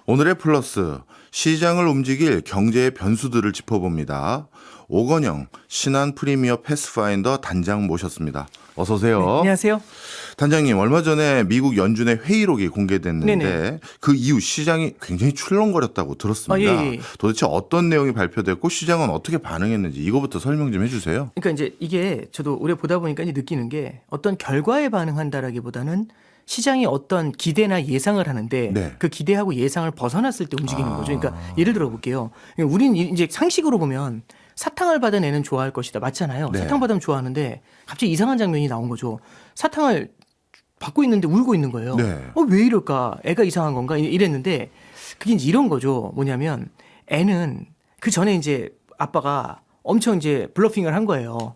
오늘의 플러스, 시장을 움직일 경제의 변수들을 짚어봅니다. 오건영 신한 프리미어 패스파인더 단장 모셨습니다. 어서 오세요. 네, 안녕하세요. 단장님, 얼마 전에 미국 연준의 회의록이 공개됐는데 네네. 그 이후 시장이 굉장히 출렁거렸다고 들었습니다. 예. 도대체 어떤 내용이 발표됐고 시장은 어떻게 반응했는지 이거부터 설명 좀 해주세요. 그러니까 이제 이게 저도 오래 보다 보니까 이제 느끼는 게 어떤 결과에 반응한다라기보다는 시장이 어떤 기대나 예상을 하는데 네. 그 기대하고 예상을 벗어났을 때 움직이는 거죠. 그러니까 예를 들어 볼게요. 우린 이제 상식으로 보면 사탕을 받은 애는 좋아할 것이다. 맞잖아요. 네. 사탕 받으면 좋아하는데 갑자기 이상한 장면이 나온 거죠. 사탕을 받고 있는데 울고 있는 거예요. 네. 왜 이럴까? 애가 이상한 건가? 이랬는데 그게 이제 이런 거죠. 뭐냐면 애는 그 전에 이제 아빠가 엄청 이제 블러핑을 한 거예요.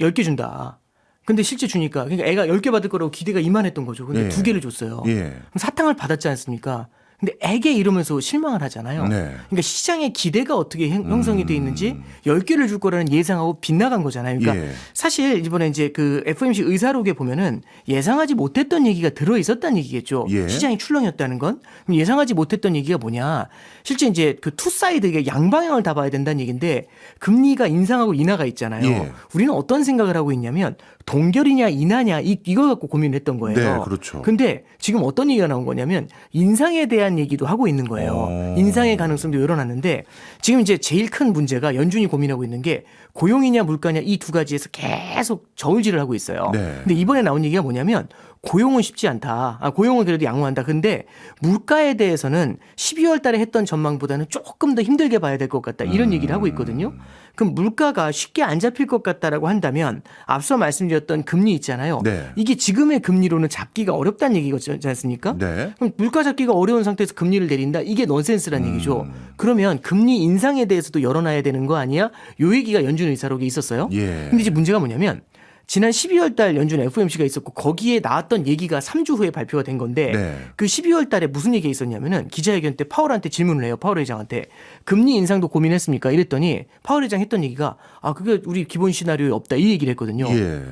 10개 준다. 근데 실제 주니까 그러니까 애가 10개 받을 거라고 기대가 이만했던 거죠. 근데 예. 2개를 줬어요. 예. 그럼 사탕을 받았지 않습니까? 근데 애게 이러면서 실망을 하잖아요. 네. 그러니까 시장의 기대가 어떻게 형성이 돼 있는지 10개를 줄 거라는 예상하고 빗나간 거잖아요. 그러니까 예. 사실 이번에 이제 그 FOMC 의사록에 보면은 예상하지 못했던 얘기가 들어 있었다는 얘기겠죠. 예. 시장이 출렁였다는 건. 그럼 예상하지 못했던 얘기가 뭐냐? 실제 이제 그 투 사이드 이게 양방향을 다 봐야 된다는 얘기인데 금리가 인상하고 인하가 있잖아요. 예. 우리는 어떤 생각을 하고 있냐면 동결이냐 인하냐 이거 갖고 고민을 했던 거예요. 네, 그렇죠. 근데 지금 어떤 얘기가 나온 거냐면 인상에 대한 얘기도 하고 있는 거예요. 인상의 가능성도 열어놨는데 지금 이제 제일 큰 문제가 연준이 고민하고 있는 게 고용이냐 물가냐 이 두 가지에서 계속 저울질을 하고 있어요. 네. 근데 이번에 나온 얘기가 뭐냐면 고용은 쉽지 않다. 고용은 그래도 양호한다. 근데 물가에 대해서는 12월 달에 했던 전망보다는 조금 더 힘들게 봐야 될 것 같다. 이런 얘기를 하고 있거든요. 그럼 물가가 쉽게 안 잡힐 것 같다라고 한다면 앞서 말씀드렸던 금리 있잖아요. 네. 이게 지금의 금리로는 잡기가 어렵다는 얘기지 않습니까? 네. 그럼 물가 잡기가 어려운 상태에서 금리를 내린다? 이게 넌센스란 얘기죠. 그러면 금리 인상에 대해서도 열어놔야 되는 거 아니야? 요 얘기가 연준 의사록에 있었어요. 예. 근데 이제 문제가 뭐냐면 지난 12월 달 연준 FOMC가 있었고 거기에 나왔던 얘기가 3주 후에 발표가 된 건데 네. 그 12월 달에 무슨 얘기가 있었냐면은 기자회견 때 파월한테 질문을 해요. 파월 회장한테 금리 인상도 고민했습니까? 이랬더니 파월 회장 했던 얘기가 그게 우리 기본 시나리오에 없다 이 얘기를 했거든요. 예.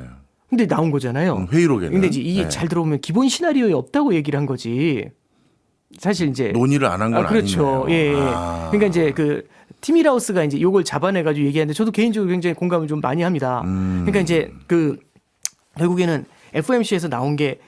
근데 나온 거잖아요. 회의록에는. 근데 이제 이게 네. 잘 들어보면 기본 시나리오에 없다고 얘기를 한 거지. 사실 이제 논의를 안 한 건 그렇죠. 아니네요. 예. 아. 그러니까 이제 그 티미라우스가 이제 요걸 잡아내가지고 얘기하는데 저도 개인적으로 굉장히 공감을 좀 많이 합니다. 그러니까 이제 그 결국에는 FOMC에서 나온 게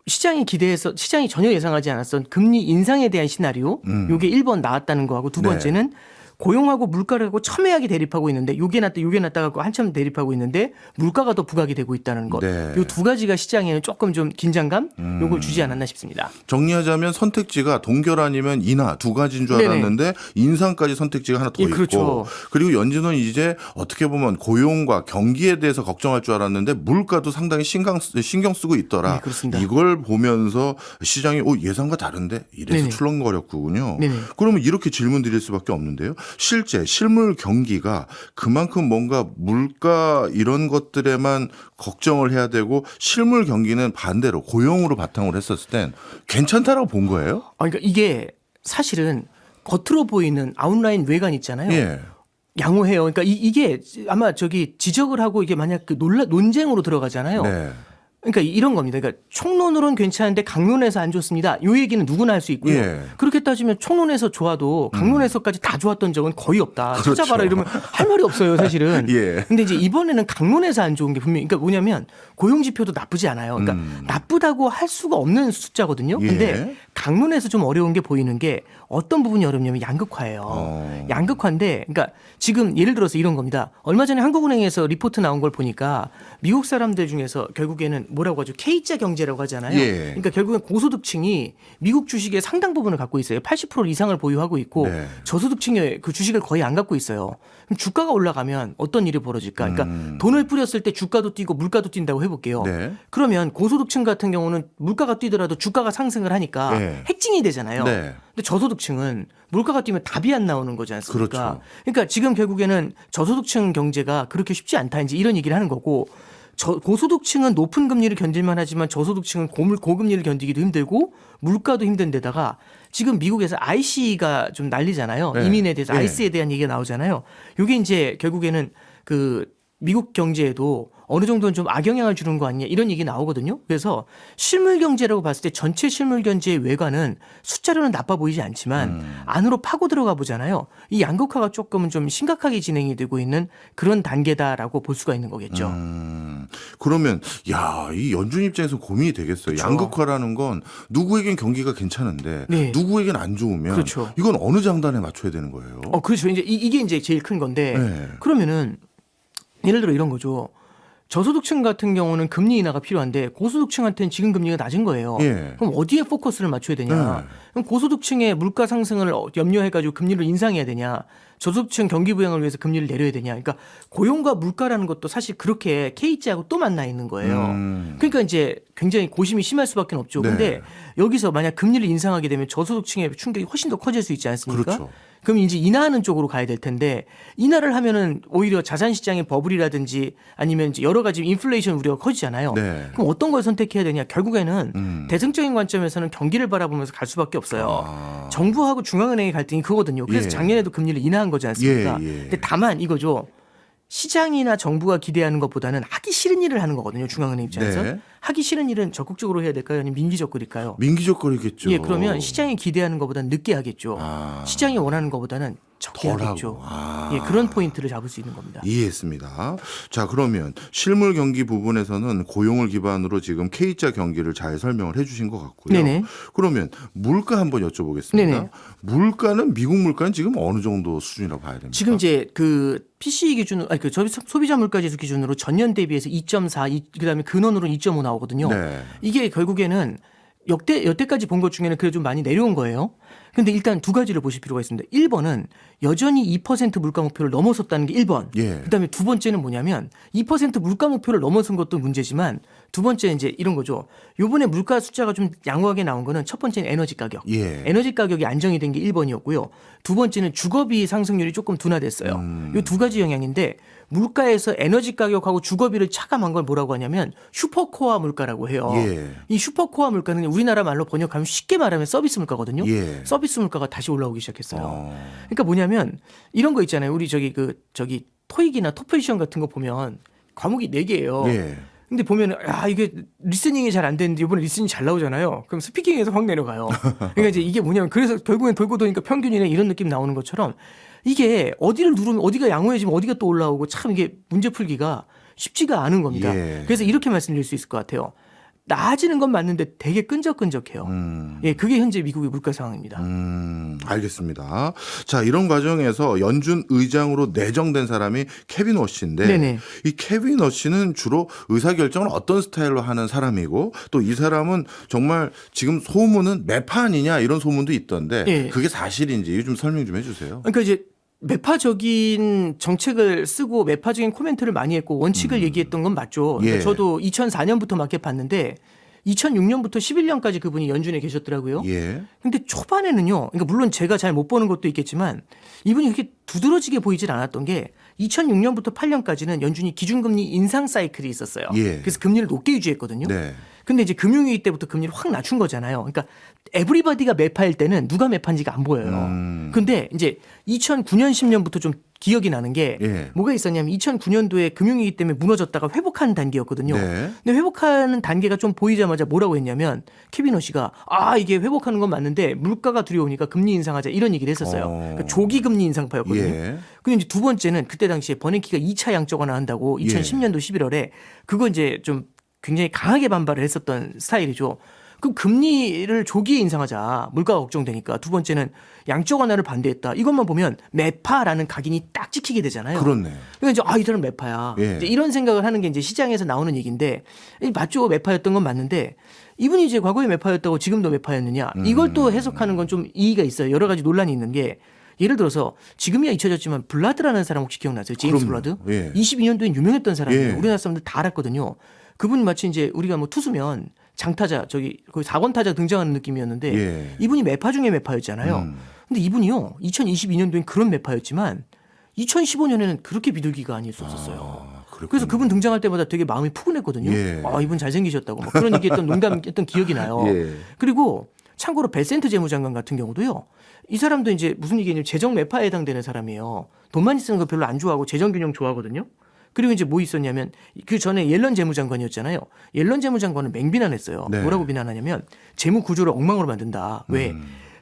시장이 기대해서 시장이 전혀 예상하지 않았던 금리 인상에 대한 시나리오 요게 1번 나왔다는 거하고 두 네. 번째는 고용하고 물가를 갖고 첨예하게 대립하고 있는데 요게 낫다 갖고 한참 대립하고 있는데 물가가 더 부각이 되고 있다는 것. 네. 요 두 가지가 시장에는 조금 좀 긴장감 요걸 주지 않았나 싶습니다. 정리하자면 선택지가 동결 아니면 인하 두 가지인 줄 네네. 알았는데 인상까지 선택지가 하나 더 예, 있고 그렇죠. 그리고 연준은 이제 어떻게 보면 고용과 경기에 대해서 걱정할 줄 알았는데 물가도 상당히 신경 쓰고 있더라. 네, 그렇습니다. 이걸 보면서 시장이 예상과 다른데 이래서 네네. 출렁거렸군요. 네네. 그러면 이렇게 질문 드릴 수밖에 없는데요. 실제 실물 경기가 그만큼 뭔가 물가 이런 것들에만 걱정을 해야 되고 실물 경기는 반대로 고용으로 바탕으로 했었을 땐 괜찮다라고 본 거예요? 그러니까 이게 사실은 겉으로 보이는 아웃라인 외관 있잖아요. 예. 양호해요. 그러니까 이게 아마 저기 지적을 하고 이게 만약 그 논쟁으로 들어가잖아요. 네. 그러니까 이런 겁니다. 그러니까 총론으로는 괜찮은데 강론에서 안 좋습니다. 이 얘기는 누구나 할 수 있고요. 예. 그렇게 따지면 총론에서 좋아도 강론에서까지 다 좋았던 적은 거의 없다. 그렇죠. 찾아봐라 이러면 할 말이 없어요, 사실은. 예. 근데 이제 이번에는 강론에서 안 좋은 게 분명히 그러니까 뭐냐면 고용 지표도 나쁘지 않아요. 그러니까 나쁘다고 할 수가 없는 숫자거든요. 근데 예. 강론에서 좀 어려운 게 보이는 게 어떤 부분이 어렵냐면 양극화예요. 양극화인데 그러니까 지금 예를 들어서 이런 겁니다. 얼마 전에 한국은행에서 리포트 나온 걸 보니까 미국 사람들 중에서 결국에는 뭐라고 하죠? K자 경제라고 하잖아요. 예. 그러니까 결국엔 고소득층이 미국 주식의 상당 부분을 갖고 있어요. 80% 이상을 보유하고 있고 네. 저소득층의 그 주식을 거의 안 갖고 있어요. 그럼 주가가 올라가면 어떤 일이 벌어질까? 그러니까 돈을 뿌렸을 때 주가도 뛰고 물가도 뛴다고 해볼게요. 네. 그러면 고소득층 같은 경우는 물가가 뛰더라도 주가가 상승을 하니까 네. 해칭이 되잖아요. 네. 근데 저소득층은 물가가 뛰면 답이 안 나오는 거지 않습니까? 그렇죠. 그러니까 지금 결국에는 저소득층 경제가 그렇게 쉽지 않다 이제 이런 얘기를 하는 거고 고소득층은 높은 금리를 견딜만 하지만 저소득층은 고금리를 견디기도 힘들고 물가도 힘든 데다가 지금 미국에서 IC가 좀 난리잖아요. 네. 이민에 대해서 네. IC에 대한 얘기가 나오잖아요. 이게 이제 결국에는 그 미국 경제에도 어느 정도는 좀 악영향을 주는 거 아니냐 이런 얘기 나오거든요. 그래서 실물 경제라고 봤을 때 전체 실물 경제의 외관은 숫자로는 나빠 보이지 않지만 안으로 파고 들어가 보잖아요. 이 양극화가 조금은 좀 심각하게 진행이 되고 있는 그런 단계다라고 볼 수가 있는 거겠죠. 그러면 이 연준 입장에서 고민이 되겠어요. 그렇죠. 양극화라는 건 누구에겐 경기가 괜찮은데 네. 누구에겐 안 좋으면 그렇죠. 이건 어느 장단에 맞춰야 되는 거예요. 그렇죠. 이제 이게 이제 제일 큰 건데 네. 그러면은 예를 들어 이런 거죠. 저소득층 같은 경우는 금리 인하가 필요한데 고소득층한테는 지금 금리가 낮은 거예요. 예. 그럼 어디에 포커스를 맞춰야 되냐? 네. 그럼 고소득층의 물가 상승을 염려해가지고 금리를 인상해야 되냐? 저소득층 경기 부양을 위해서 금리를 내려야 되냐? 그러니까 고용과 물가라는 것도 사실 그렇게 K자하고 또 만나 있는 거예요. 그러니까 이제 굉장히 고심이 심할 수밖에 없죠. 네. 근데 여기서 만약 금리를 인상하게 되면 저소득층의 충격이 훨씬 더 커질 수 있지 않습니까? 그렇죠. 그럼 이제 인하하는 쪽으로 가야 될 텐데 인하를 하면은 오히려 자산 시장의 버블이라든지 아니면 이제 여러 가지 인플레이션 우려가 커지잖아요. 네. 그럼 어떤 걸 선택해야 되냐? 결국에는 대승적인 관점에서는 경기를 바라보면서 갈 수밖에 없어요. 정부하고 중앙은행의 갈등이 그거거든요. 그래서 예. 작년에도 금리를 인하한 거지 않습니까? 예. 근데 다만 이거죠. 시장이나 정부가 기대하는 것보다는 하기 싫은 일을 하는 거거든요. 중앙은행 입장에서. 네. 하기 싫은 일은 적극적으로 해야 될까요? 아니면 민기적거릴까요? 민기적거리겠죠. 예, 그러면 시장이 기대하는 것보다는 늦게 하겠죠. 시장이 원하는 것보다는 적게 덜 하겠죠. 하고. 예, 그런 포인트를 잡을 수 있는 겁니다. 이해했습니다. 자, 그러면 실물 경기 부분에서는 고용을 기반으로 지금 K자 경기를 잘 설명을 해 주신 것 같고요. 네네. 그러면 물가 한번 여쭤보겠습니다. 네네. 물가는 미국 물가는 지금 어느 정도 수준이라고 봐야 됩니까? 지금 이제 그 PCE 기준으로 아니 그 소비자 물가지수 기준으로 전년 대비해서 2.4, 그다음에 근원으로는 2.5 나오거든요. 네. 이게 결국에는 여태까지 본 것 중에는 그래도 좀 많이 내려온 거예요. 근데 일단 두 가지를 보실 필요가 있습니다. 1번은 여전히 2% 물가 목표를 넘어섰다는 게 1번. 예. 그다음에 두 번째는 뭐냐면 2% 물가 목표를 넘어선 것도 문제지만 두 번째 이제 이런 거죠. 요번에 물가 숫자가 좀 양호하게 나온 거는 첫 번째는 에너지 가격. 예. 에너지 가격이 안정이 된 게 1번이었고요. 두 번째는 주거비 상승률이 조금 둔화됐어요. 이 두 가지 영향인데 물가에서 에너지 가격하고 주거비를 차감한 걸 뭐라고 하냐면 슈퍼코어 물가라고 해요. 예. 이 슈퍼코어 물가는 우리나라 말로 번역하면 쉽게 말하면 서비스 물가거든요. 예. 서비스 물가가 다시 올라오기 시작했어요. 그러니까 뭐냐면 이런 거 있잖아요. 우리 저기 토익이나 토플 시험 같은 거 보면 과목이 4개예요. 예. 근데 보면은 이게 리스닝이 잘 안 되는데 이번에 리스닝 잘 나오잖아요. 그럼 스피킹에서 확 내려가요. 그러니까 이제 이게 뭐냐면 그래서 결국엔 돌고 도니까 평균이네 이런 느낌 나오는 것처럼 이게 어디를 누르면 어디가 양호해지면 어디가 또 올라오고 참 이게 문제 풀기가 쉽지가 않은 겁니다. 예. 그래서 이렇게 말씀드릴 수 있을 것 같아요. 나아지는 건 맞는데 되게 끈적끈적해요. 예, 그게 현재 미국의 물가 상황입니다. 알겠습니다. 자, 이런 과정에서 연준 의장으로 내정된 사람이 케빈 워시인데 네네. 이 케빈 워시는 주로 의사결정을 어떤 스타일로 하는 사람이고 또 이 사람은 정말 지금 소문은 매파 아니냐 이런 소문도 있던데 예. 그게 사실인지 좀 설명 좀 해주세요. 그러니까 이제 매파적인 정책을 쓰고 매파적인 코멘트를 많이 했고 원칙을 얘기했던 건 맞죠. 그러니까 예. 저도 2004년부터 마켓 봤는데 2006년부터 11년까지 그분이 연준에 계셨더라고요. 예. 근데 초반에는요. 그러니까 물론 제가 잘 못 보는 것도 있겠지만 이분이 그렇게 두드러지게 보이질 않았던 게 2006년부터 8년까지는 연준이 기준금리 인상 사이클이 있었어요. 예. 그래서 금리를 높게 유지했거든요. 네. 근데 이제 금융위기 때부터 금리를 확 낮춘 거잖아요. 그러니까 에브리바디가 매파일 때는 누가 매파인지가 안 보여요. 근데 이제 2009년 10년부터 좀 기억이 나는 게 예. 뭐가 있었냐면 2009년도에 금융위기 때문에 무너졌다가 회복하는 단계였거든요. 네. 근데 회복하는 단계가 좀 보이자마자 뭐라고 했냐면 케빈 워시가 이게 회복하는 건 맞는데 물가가 두려우니까 금리 인상하자 이런 얘기를 했었어요. 그러니까 조기 금리 인상파였거든요. 예. 근데 이제 두 번째는 그때 당시에 버냉키가 2차 양적 완화한다고 2010년도 11월에 그거 이제 좀 굉장히 강하게 반발을 했었던 스타일이죠. 그럼 금리를 조기에 인상하자. 물가가 걱정되니까. 두 번째는 양적 완화를 반대했다. 이것만 보면 매파라는 각인이 딱 찍히게 되잖아요. 그렇네. 그러니까 이제 이 사람 매파야. 예. 이제 이런 생각을 하는 게 이제 시장에서 나오는 얘기인데 맞죠. 매파였던 건 맞는데 이분이 이제 과거에 매파였다고 지금도 매파였느냐. 이걸 또 해석하는 건 좀 이의가 있어요. 여러 가지 논란이 있는 게 예를 들어서 지금이야 잊혀졌지만 블라드라는 사람 혹시 기억나세요? 제임스 블라드? 예. 22년도엔 유명했던 사람이에요. 예. 우리나라 사람들 다 알았거든요. 그분 마치 이제 우리가 뭐 투수면 장타자 거의 4권 타자 등장하는 느낌이었는데 예. 이분이 매파 중에 매파였잖아요. 근데 이분이요 2022년도엔 그런 매파였지만 2015년에는 그렇게 비둘기가 아닐 수 없었어요. 그렇군요. 그래서 그분 등장할 때마다 되게 마음이 푸근했거든요. 예. 이분 잘생기셨다고 막 그런 얘기했던 농담했던 기억이 나요. 예. 그리고 참고로 벨센트 재무장관 같은 경우도요. 이 사람도 이제 무슨 얘기냐면 재정 매파에 해당되는 사람이에요. 돈만 있으는 거 별로 안 좋아하고 재정 균형 좋아하거든요. 그리고 이제 뭐 있었냐면 그 전에 옐런 재무장관이었잖아요. 옐런 재무장관은 맹비난했어요. 네. 뭐라고 비난하냐면 재무 구조를 엉망으로 만든다. 왜?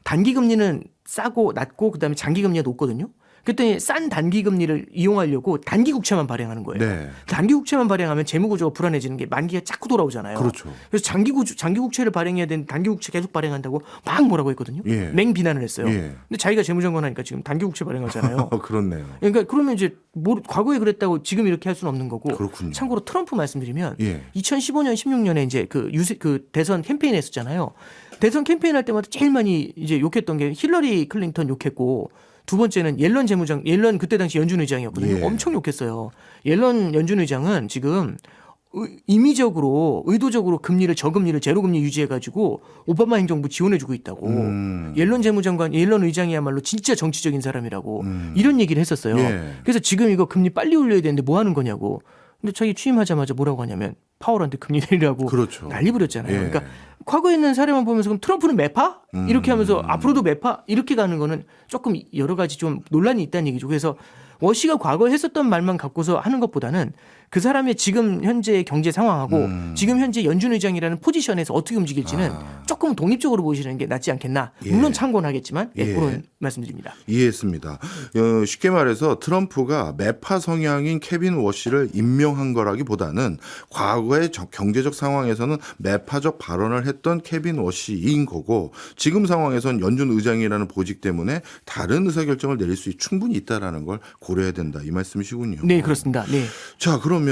단기 금리는 싸고 낮고 그다음에 장기 금리가 높거든요. 그랬더니 싼 단기 금리를 이용하려고 단기 국채만 발행하는 거예요. 네. 단기 국채만 발행하면 재무 구조가 불안해지는 게 만기가 자꾸 돌아오잖아요. 그렇죠. 그래서 장기 국채를 발행해야 되는 단기 국채 계속 발행한다고 막 뭐라고 했거든요. 예. 맹 비난을 했어요. 예. 근데 자기가 재무장관 하니까 지금 단기 국채 발행하잖아요. 그렇네요. 그러니까 그러면 이제 과거에 그랬다고 지금 이렇게 할 수는 없는 거고. 그렇군요. 참고로 트럼프 말씀드리면 예. 2015년 16년에 이제 그 대선 캠페인 했었잖아요. 대선 캠페인 할 때마다 제일 많이 이제 욕했던 게 힐러리 클린턴 욕했고 두 번째는 옐런 그때 당시 연준 의장이었거든요. 예. 엄청 욕했어요. 옐런 연준 의장은 지금 임의적으로 의도적으로 금리를 저금리를 제로금리 유지해가지고 오바마 행정부 지원해주고 있다고. 옐런 의장이야말로 진짜 정치적인 사람이라고 이런 얘기를 했었어요. 예. 그래서 지금 이거 금리 빨리 올려야 되는데 뭐 하는 거냐고. 근데 자기 취임하자마자 뭐라고 하냐면 파월한테 금리 내리라고 그렇죠. 난리 부렸잖아요. 예. 그러니까 과거에 있는 사례만 보면서 그럼 트럼프는 매파? 이렇게 하면서 앞으로도 매파? 이렇게 가는 거는 조금 여러 가지 좀 논란이 있다는 얘기죠. 그래서 워시가 과거에 했었던 말만 갖고서 하는 것보다는 그 사람의 지금 현재의 경제 상황하고 지금 현재 연준 의장이라는 포지션에서 어떻게 움직일지는 조금 독립적으로 보시는 게 낫지 않겠나. 예. 물론 참고는 하겠지만 예. 그런 말씀드립니다. 이해했습니다. 쉽게 말해서 트럼프가 매파 성향인 케빈 워시를 임명한 거라기보다는 과거의 경제적 상황에서는 매파적 발언을 했던 케빈 워시인 거고 지금 상황에선 연준 의장이라는 보직 때문에 다른 의사결정을 내릴 수 충분히 있다라는 걸 고려해야 된다. 이 말씀이시군요. 네, 그렇습니다. 네. 자, 그러면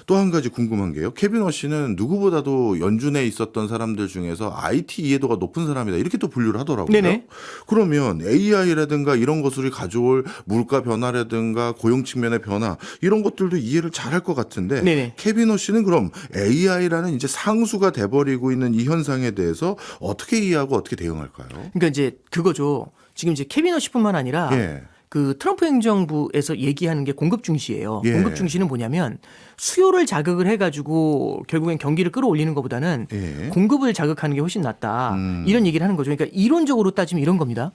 또 한 가지 궁금한 게요. 케빈 워시는 누구보다도 연준에 있었던 사람들 중에서 IT 이해도가 높은 사람이다. 이렇게 또 분류를 하더라고요. 네네. 그러면 AI라든가 이런 것들이 가져올 물가 변화라든가 고용 측면의 변화 이런 것들도 이해를 잘할 것 같은데 네네. 케빈 워시는 그럼 AI라는 이제 상수가 돼버리고 있는 이 현상에 대해서 어떻게 이해하고 어떻게 대응할까요? 그러니까 이제 그거죠. 지금 이제 케빈 워시뿐만 아니라 예. 그 트럼프 행정부에서 얘기하는 게 공급 중시예요. 예. 공급 중시는 뭐냐면 수요를 자극을 해가지고 결국엔 경기를 끌어올리는 것보다는 예. 공급을 자극하는 게 훨씬 낫다. 이런 얘기를 하는 거죠. 그러니까 이론적으로 따지면 이런 겁니다.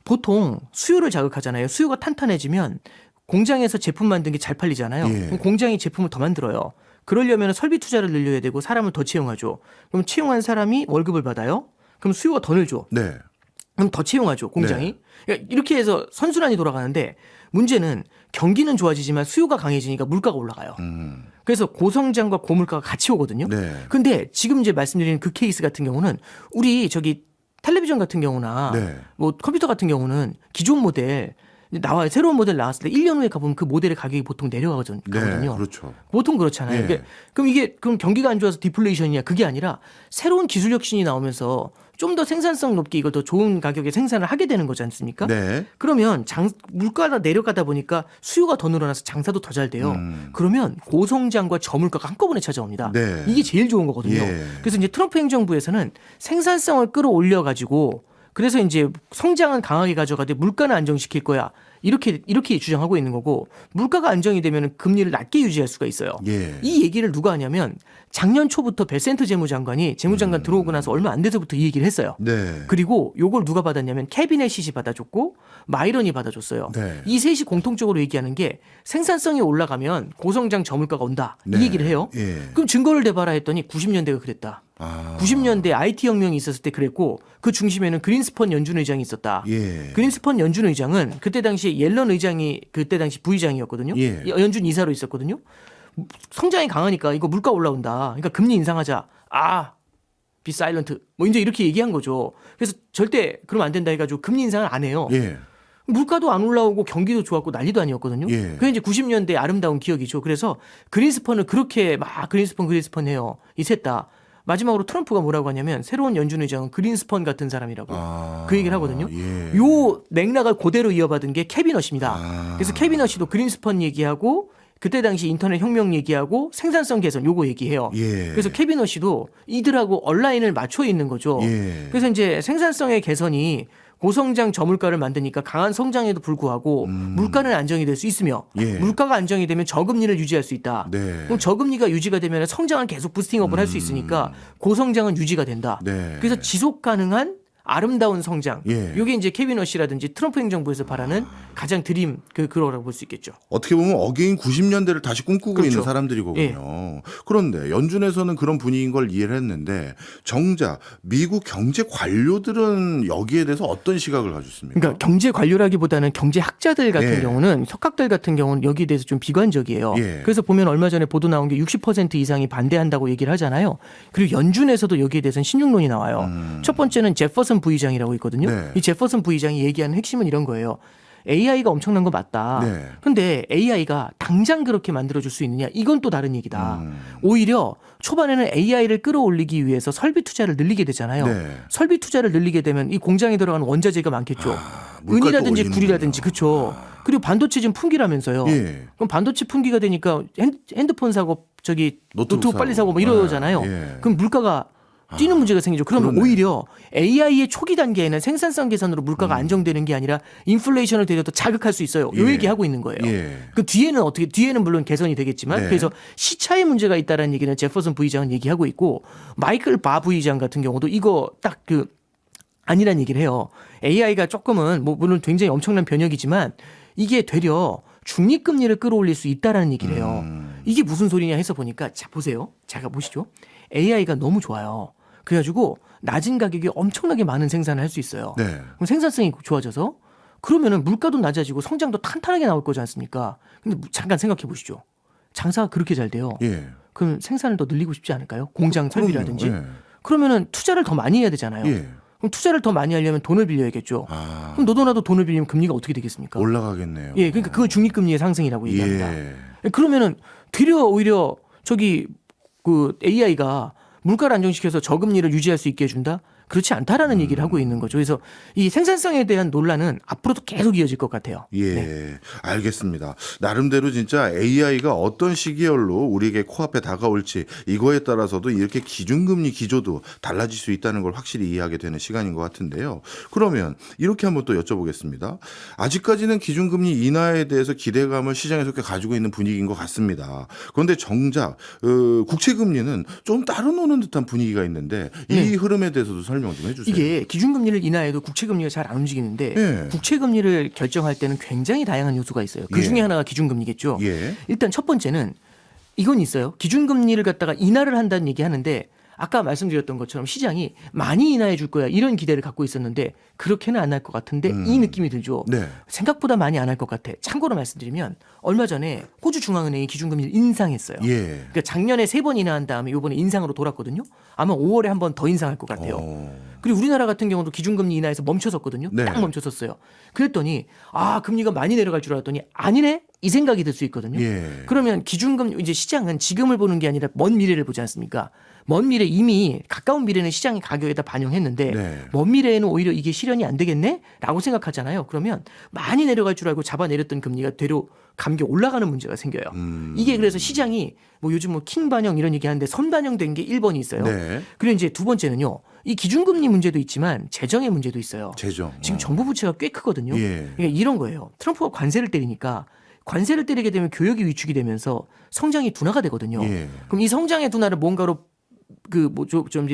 보통 수요를 자극하잖아요. 수요가 탄탄해지면 공장에서 제품 만든 게 잘 팔리잖아요. 예. 그럼 공장이 제품을 더 만들어요. 그러려면 설비 투자를 늘려야 되고 사람을 더 채용하죠. 그럼 채용한 사람이 월급을 받아요. 그럼 수요가 더 늘죠. 네. 그럼 더 채용하죠, 공장이. 네. 그러니까 이렇게 해서 선순환이 돌아가는데 문제는 경기는 좋아지지만 수요가 강해지니까 물가가 올라가요. 그래서 고성장과 고물가가 같이 오거든요. 네. 근데 지금 이제 말씀드리는 그 케이스 같은 경우는 우리 저기 텔레비전 같은 경우나 네. 뭐 컴퓨터 같은 경우는 기존 모델 나와요. 새로운 모델 나왔을 때 1년 후에 가보면 그 모델의 가격이 보통 내려가거든요. 네. 그렇죠. 보통 그렇잖아요. 예. 그러니까 그럼 경기가 안 좋아서 디플레이션이냐? 그게 아니라 새로운 기술 혁신이 나오면서 좀 더 생산성 높게 이걸 더 좋은 가격에 생산을 하게 되는 거지 않습니까? 네. 그러면 물가가 내려가다 보니까 수요가 더 늘어나서 장사도 더 잘 돼요. 그러면 고성장과 저물가가 한꺼번에 찾아옵니다. 네. 이게 제일 좋은 거거든요. 예. 그래서 이제 트럼프 행정부에서는 생산성을 끌어올려 가지고 그래서 이제 성장은 강하게 가져가되 물가는 안정시킬 거야. 이렇게 주장하고 있는 거고 물가가 안정이 되면 금리를 낮게 유지할 수가 있어요. 예. 이 얘기를 누가 하냐면 작년 초부터 베센트 재무장관이 재무장관 들어오고 나서 얼마 안 돼서부터 이 얘기를 했어요. 네. 그리고 요걸 누가 받았냐면 캐비넷이 받아줬고 마이런이 받아줬어요. 네. 이 셋이 공통적으로 얘기하는 게 생산성이 올라가면 고성장 저물가가 온다. 네. 이 얘기를 해요. 예. 그럼 증거를 대봐라 했더니 90년대가 그랬다. 아. 90년대 IT 혁명이 있었을 때 그랬고 그 중심에는 그린스펀 연준 의장이 있었다. 예. 그린스펀 연준 의장은 그때 당시 옐런 의장이 그때 당시 부의장이었거든요. 예. 연준 이사로 있었거든요. 성장이 강하니까 이거 물가 올라온다. 그러니까 금리 인상하자. 비 사일런트. 뭐 이제 이렇게 얘기한 거죠. 그래서 절대 그러면 안 된다 해가지고 금리 인상을 안 해요. 예. 물가도 안 올라오고 경기도 좋았고 난리도 아니었거든요. 예. 그게 이제 90년대 아름다운 기억이죠. 그래서 그린스펀을 그렇게 막 그린스펀 해요. 이 셋 다. 마지막으로 트럼프가 뭐라고 하냐면 새로운 연준 의장은 그린스펀 같은 사람이라고 그 얘기를 하거든요. 예. 요 맥락을 그대로 이어받은 게 캐비넛입니다. 아. 그래서 캐비넛이도 그린스펀 얘기하고 그때 당시 인터넷 혁명 얘기하고 생산성 개선 요거 얘기해요. 예. 그래서 캐비넛이도 이들하고 온라인을 맞춰 있는 거죠. 예. 그래서 이제 생산성의 개선이 고성장 저물가를 만드니까 강한 성장에도 불구하고 물가는 안정이 될 수 있으며 예. 물가가 안정이 되면 저금리를 유지할 수 있다. 네. 그럼 저금리가 유지가 되면 성장은 계속 부스팅업을 할 수 있으니까 고성장은 유지가 된다. 네. 그래서 지속 가능한 아름다운 성장. 예. 이게 이제 케빈 러시라든지 트럼프 행정부에서 바라는 가장 드림 그거라고 볼 수 있겠죠. 어떻게 보면 어게인 90년대를 다시 꿈꾸고 그렇죠. 있는 사람들이거든요. 그런데 연준에서는 그런 분위기인 걸 이해를 했는데 정작 미국 경제 관료들은 여기에 대해서 어떤 시각을 가지고 있습니까? 그러니까 경제 관료라기보다는 경제 학자들 같은 예. 경우는 석학들 같은 경우는 여기에 대해서 좀 비관적이에요. 예. 그래서 보면 얼마 전에 보도 나온 게 60% 이상이 반대한다고 얘기를 하잖아요. 그리고 연준에서도 여기에 대해서는 신중론이 나와요. 첫 번째는 제퍼슨 부의장이라고 있거든요. 네. 이 제퍼슨 부의장이 얘기하는 핵심은 이런 거예요. AI가 엄청난 거 맞다. 네. 근데 AI가 당장 그렇게 만들어줄 수 있느냐? 이건 또 다른 얘기다. 오히려 초반에는 AI를 끌어올리기 위해서 설비 투자를 늘리게 되잖아요. 네. 설비 투자를 늘리게 되면 이 공장에 들어가는 원자재가 많겠죠. 물가를 또 은이라든지 올리는군요. 구리라든지 그렇죠. 그리고 반도체 지금 풍기라면서요. 예. 그럼 반도체 풍기가 되니까 핸드폰 사고 저기 노트북 노트북 빨리 사고 뭐 이러잖아요. 예. 그럼 물가가 뛰는 문제가 생기죠. 그러면 그러네. 오히려 AI의 초기 단계에는 생산성 개선으로 물가가 안정되는 게 아니라 인플레이션을 되려 더 자극할 수 있어요. 요 예. 얘기하고 있는 거예요. 예. 그 뒤에는 물론 개선이 되겠지만 네. 그래서 시차에 문제가 있다라는 얘기는 제퍼슨 부의장은 얘기하고 있고 마이클 바 부의장 같은 경우도 이거 딱 그 아니란 얘기를 해요. AI가 조금은 뭐 물론 굉장히 엄청난 변혁이지만 이게 되려 중립금리를 끌어올릴 수 있다라는 얘기를 해요. 이게 무슨 소리냐 해서 보니까 자 보세요. 제가 보시죠. AI가 너무 좋아요. 그래가지고 낮은 가격에 엄청나게 많은 생산을 할 수 있어요. 네. 그럼 생산성이 좋아져서 그러면은 물가도 낮아지고 성장도 탄탄하게 나올 거지 않습니까? 근데 잠깐 생각해 보시죠. 장사가 그렇게 잘 돼요. 예. 그럼 생산을 더 늘리고 싶지 않을까요? 공장 설비라든지. 그럼요. 예. 그러면은 투자를 더 많이 해야 되잖아요. 예. 그럼 투자를 더 많이 하려면 돈을 빌려야겠죠. 아, 그럼 너도 나도 돈을 빌리면 금리가 어떻게 되겠습니까? 올라가겠네요. 예, 그러니까 그건 중립금리의 상승이라고 얘기합니다. 예. 그러면은 되려 오히려 저기 그 AI가 물가를 안정시켜서 저금리를 유지할 수 있게 해준다? 그렇지 않다라는 얘기를 하고 있는 거죠. 그래서 이 생산성에 대한 논란은 앞으로도 계속 이어질 것 같아요. 예, 네. 알겠습니다. 나름대로 진짜 AI가 어떤 시기열로 우리에게 코앞에 다가올지 이거에 따라서도 이렇게 기준금리 기조도 달라질 수 있다는 걸 확실히 이해하게 되는 시간인 것 같은데요. 그러면 이렇게 한번 또 여쭤보겠습니다. 아직까지는 기준금리 인하에 대해서 기대감을 시장에서 꽤 가지고 있는 분위기인 것 같습니다. 그런데 정작 국채금리는 좀 따로 노는 듯한 분위기가 있는데 이 흐름에 대해서도 설명 좀 해주세요. 이게 기준금리를 인하해도 국채금리가 잘 안 움직이는데 예. 국채금리를 결정할 때는 굉장히 다양한 요소가 있어요. 그 중에 예. 하나가 기준금리겠죠. 예. 일단 첫 번째는 이건 있어요. 기준금리를 갖다가 인하를 한다는 얘기 하는데 아까 말씀드렸던 것처럼 시장이 많이 인하해 줄 거야 이런 기대를 갖고 있었는데 그렇게는 안 할 것 같은데 이 느낌이 들죠. 네. 생각보다 많이 안 할 것 같아. 참고로 말씀드리면 얼마 전에 호주 중앙은행이 기준금리를 인상했어요. 예. 그러니까 작년에 3번 인하한 다음에 이번에 인상으로 돌았거든요. 아마 5월에 한 번 더 인상할 것 같아요. 그리고 우리나라 같은 경우도 기준금리 인하에서 멈춰섰거든요. 네. 딱 멈춰섰어요. 그랬더니 아 금리가 많이 내려갈 줄 알았더니 아니네 이 생각이 들 수 있거든요. 예. 그러면 기준금리 이제 시장은 지금을 보는 게 아니라 먼 미래를 보지 않습니까? 먼 미래 이미 가까운 미래는 시장의 가격에다 반영했는데 네. 먼 미래에는 오히려 이게 실현이 안 되겠네?라고 생각하잖아요. 그러면 많이 내려갈 줄 알고 잡아내렸던 금리가 되려 감겨 올라가는 문제가 생겨요. 이게 그래서 시장이 뭐 요즘 뭐 킹 반영 이런 얘기 하는데 선 반영된 게 1번이 있어요. 네. 그리고 이제 두 번째는요. 이 기준금리 문제도 있지만 재정의 문제도 있어요. 재정. 지금 정부 부채가 꽤 크거든요. 예. 그러니까 이런 거예요. 트럼프가 관세를 때리니까 관세를 때리게 되면 교역이 위축이 되면서 성장이 둔화가 되거든요. 예. 그럼 이 성장의 둔화를 뭔가로 그 뭐 좀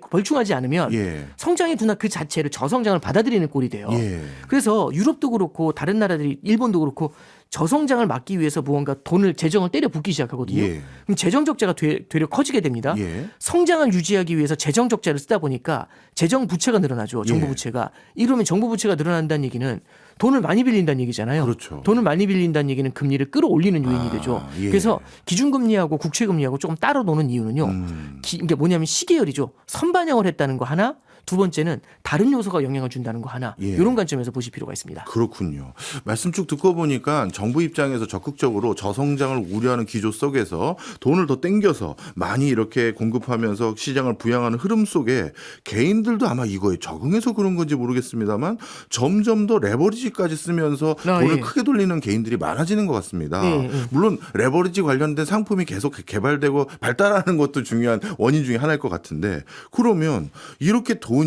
벌충하지 않으면 예. 성장의 둔화 그 자체를 저성장을 받아들이는 꼴이 돼요. 예. 그래서 유럽도 그렇고 다른 나라들이 일본도 그렇고 저성장을 막기 위해서 무언가 재정을 때려 붓기 시작하거든요. 예. 그럼 재정 적자가 되려 커지게 됩니다. 예. 성장을 유지하기 위해서 재정 적자를 쓰다 보니까 재정 부채가 늘어나죠. 정부 예. 부채가. 이러면 정부 부채가 늘어난다는 얘기는 돈을 많이 빌린다는 얘기잖아요. 그렇죠. 돈을 많이 빌린다는 얘기는 금리를 끌어올리는 요인이 아, 되죠. 예. 그래서 기준금리하고 국채금리하고 조금 따로 노는 이유는요. 이게 뭐냐면 시계열이죠. 선반영을 했다는 거 하나. 두 번째는 다른 요소가 영향을 준다는 거 하나. 예. 이런 관점에서 보실 필요가 있습니다. 그렇군요. 말씀 쭉 듣고 보니까 정부 입장에서 적극적으로 저성장을 우려하는 기조 속에서 돈을 더 땡겨서 많이 이렇게 공급하면서 시장을 부양하는 흐름 속에 개인들도 아마 이거에 적응해서 그런 건지 모르겠습니다만 점점 더 레버리지까지 쓰면서 돈을 예. 크게 돌리는 개인들이 많아지는 것 같습니다. 예. 물론 레버리지 관련된 상품이 계속 개발되고 발달하는 것도 중요한 원인 중에 하나일 것 같은데 그러면 이렇게 돈이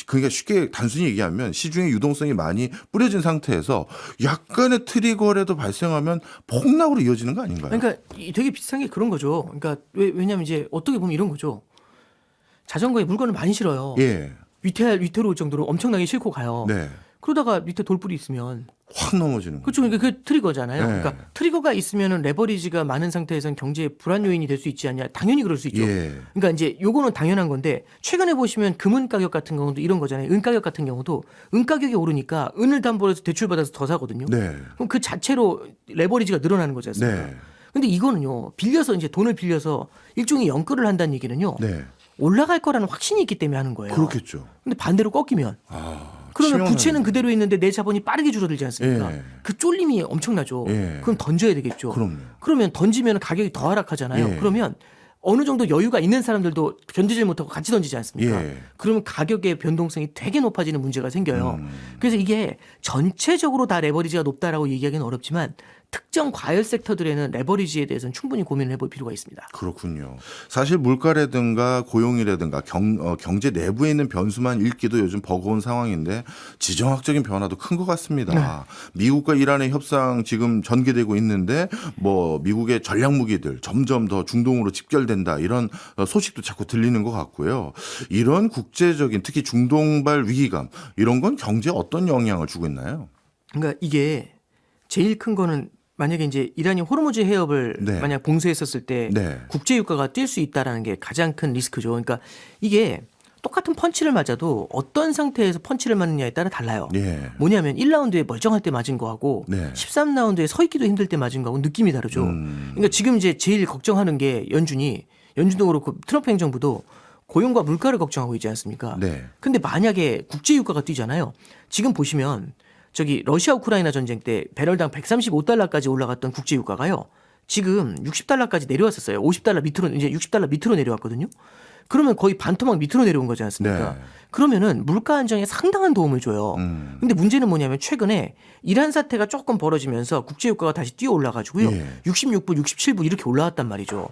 그러니까 쉽게 단순히 얘기하면 시중에 유동성이 많이 뿌려진 상태에서 약간의 트리거라도 발생하면 폭락으로 이어지는 거 아닌가요? 그러니까 되게 비슷한 게 그런 거죠. 그러니까 왜냐하면 이제 어떻게 보면 이런 거죠. 자전거에 물건을 많이 실어요. 예. 위태로울 정도로 엄청나게 싣고 가요. 네. 그러다가 밑에 돌불이 있으면 확 넘어지는 거예요. 그렇죠. 그러니까 그 트리거잖아요. 네. 그러니까 트리거가 있으면은 레버리지가 많은 상태에서는 경제에 불안 요인이 될 수 있지 않냐? 당연히 그럴 수 있죠. 예. 그러니까 이제 요거는 당연한 건데 최근에 보시면 금은 가격 같은 경우도 이런 거잖아요. 은 가격 같은 경우도 은 가격이 오르니까 은을 담보로 해서 대출 받아서 더 사거든요. 네. 그럼 그 자체로 레버리지가 늘어나는 거지 않습니까? 네. 근데 이거는요. 빌려서 이제 돈을 빌려서 일종의 연끌을 한다는 얘기는요. 네. 올라갈 거라는 확신이 있기 때문에 하는 거예요. 그렇겠죠. 근데 반대로 꺾이면 아, 그러면 치명하네. 부채는 그대로 있는데 내 자본이 빠르게 줄어들지 않습니까? 예. 그 쫄림이 엄청나죠. 예. 그럼 던져야 되겠죠. 그럼요. 그러면 던지면 가격이 더 하락하잖아요. 예. 그러면 어느 정도 여유가 있는 사람들도 견디질 못하고 같이 던지지 않습니까? 예. 그러면 가격의 변동성이 되게 높아지는 문제가 생겨요. 음. 그래서 이게 전체적으로 다 레버리지가 높다라고 얘기하기는 어렵지만 특정 과열 섹터들에는 레버리지에 대해서는 충분히 고민을 해볼 필요가 있습니다. 그렇군요. 사실 물가라든가 고용이라든가 경제 내부에 있는 변수만 읽기도 요즘 버거운 상황인데 지정학적인 변화도 큰 것 같습니다. 미국과 이란의 협상 지금 전개되고 있는데 뭐 미국의 전략 무기들 점점 더 중동으로 집결된다 이런 소식도 자꾸 들리는 것 같고요. 이런 국제적인 특히 중동발 위기감 이런 건 경제에 어떤 영향을 주고 있나요? 그러니까 이게 제일 큰 거는 만약에 이제 이란이 호르무즈 해협을 네. 만약 봉쇄했었을 때 네. 국제 유가가 뛸 수 있다라는 게 가장 큰 리스크죠. 그러니까 이게 똑같은 펀치를 맞아도 어떤 상태에서 펀치를 맞느냐에 따라 달라요. 예. 뭐냐면 1라운드에 멀쩡할 때 맞은 거하고 네. 13라운드에 서 있기도 힘들 때 맞은 거하고 느낌이 다르죠. 그러니까 지금 이제 제일 걱정하는 게 연준도 그렇고 트럼프 행정부도 고용과 물가를 걱정하고 있지 않습니까? 네. 근데 만약에 국제 유가가 뛰잖아요. 지금 보시면 저기 러시아 우크라이나 전쟁 때 배럴당 135달러까지 올라갔던 국제 유가가요. 지금 60달러까지 내려왔었어요. 50달러 밑으로 이제 60달러 밑으로 내려왔거든요. 그러면 거의 반토막 밑으로 내려온 거지 않습니까? 네. 그러면은 물가 안정에 상당한 도움을 줘요. 음. 근데 문제는 뭐냐면 최근에 이란 사태가 조금 벌어지면서 국제 유가가 다시 뛰어 올라 가지고요. 예. 66불, 67불 이렇게 올라왔단 말이죠.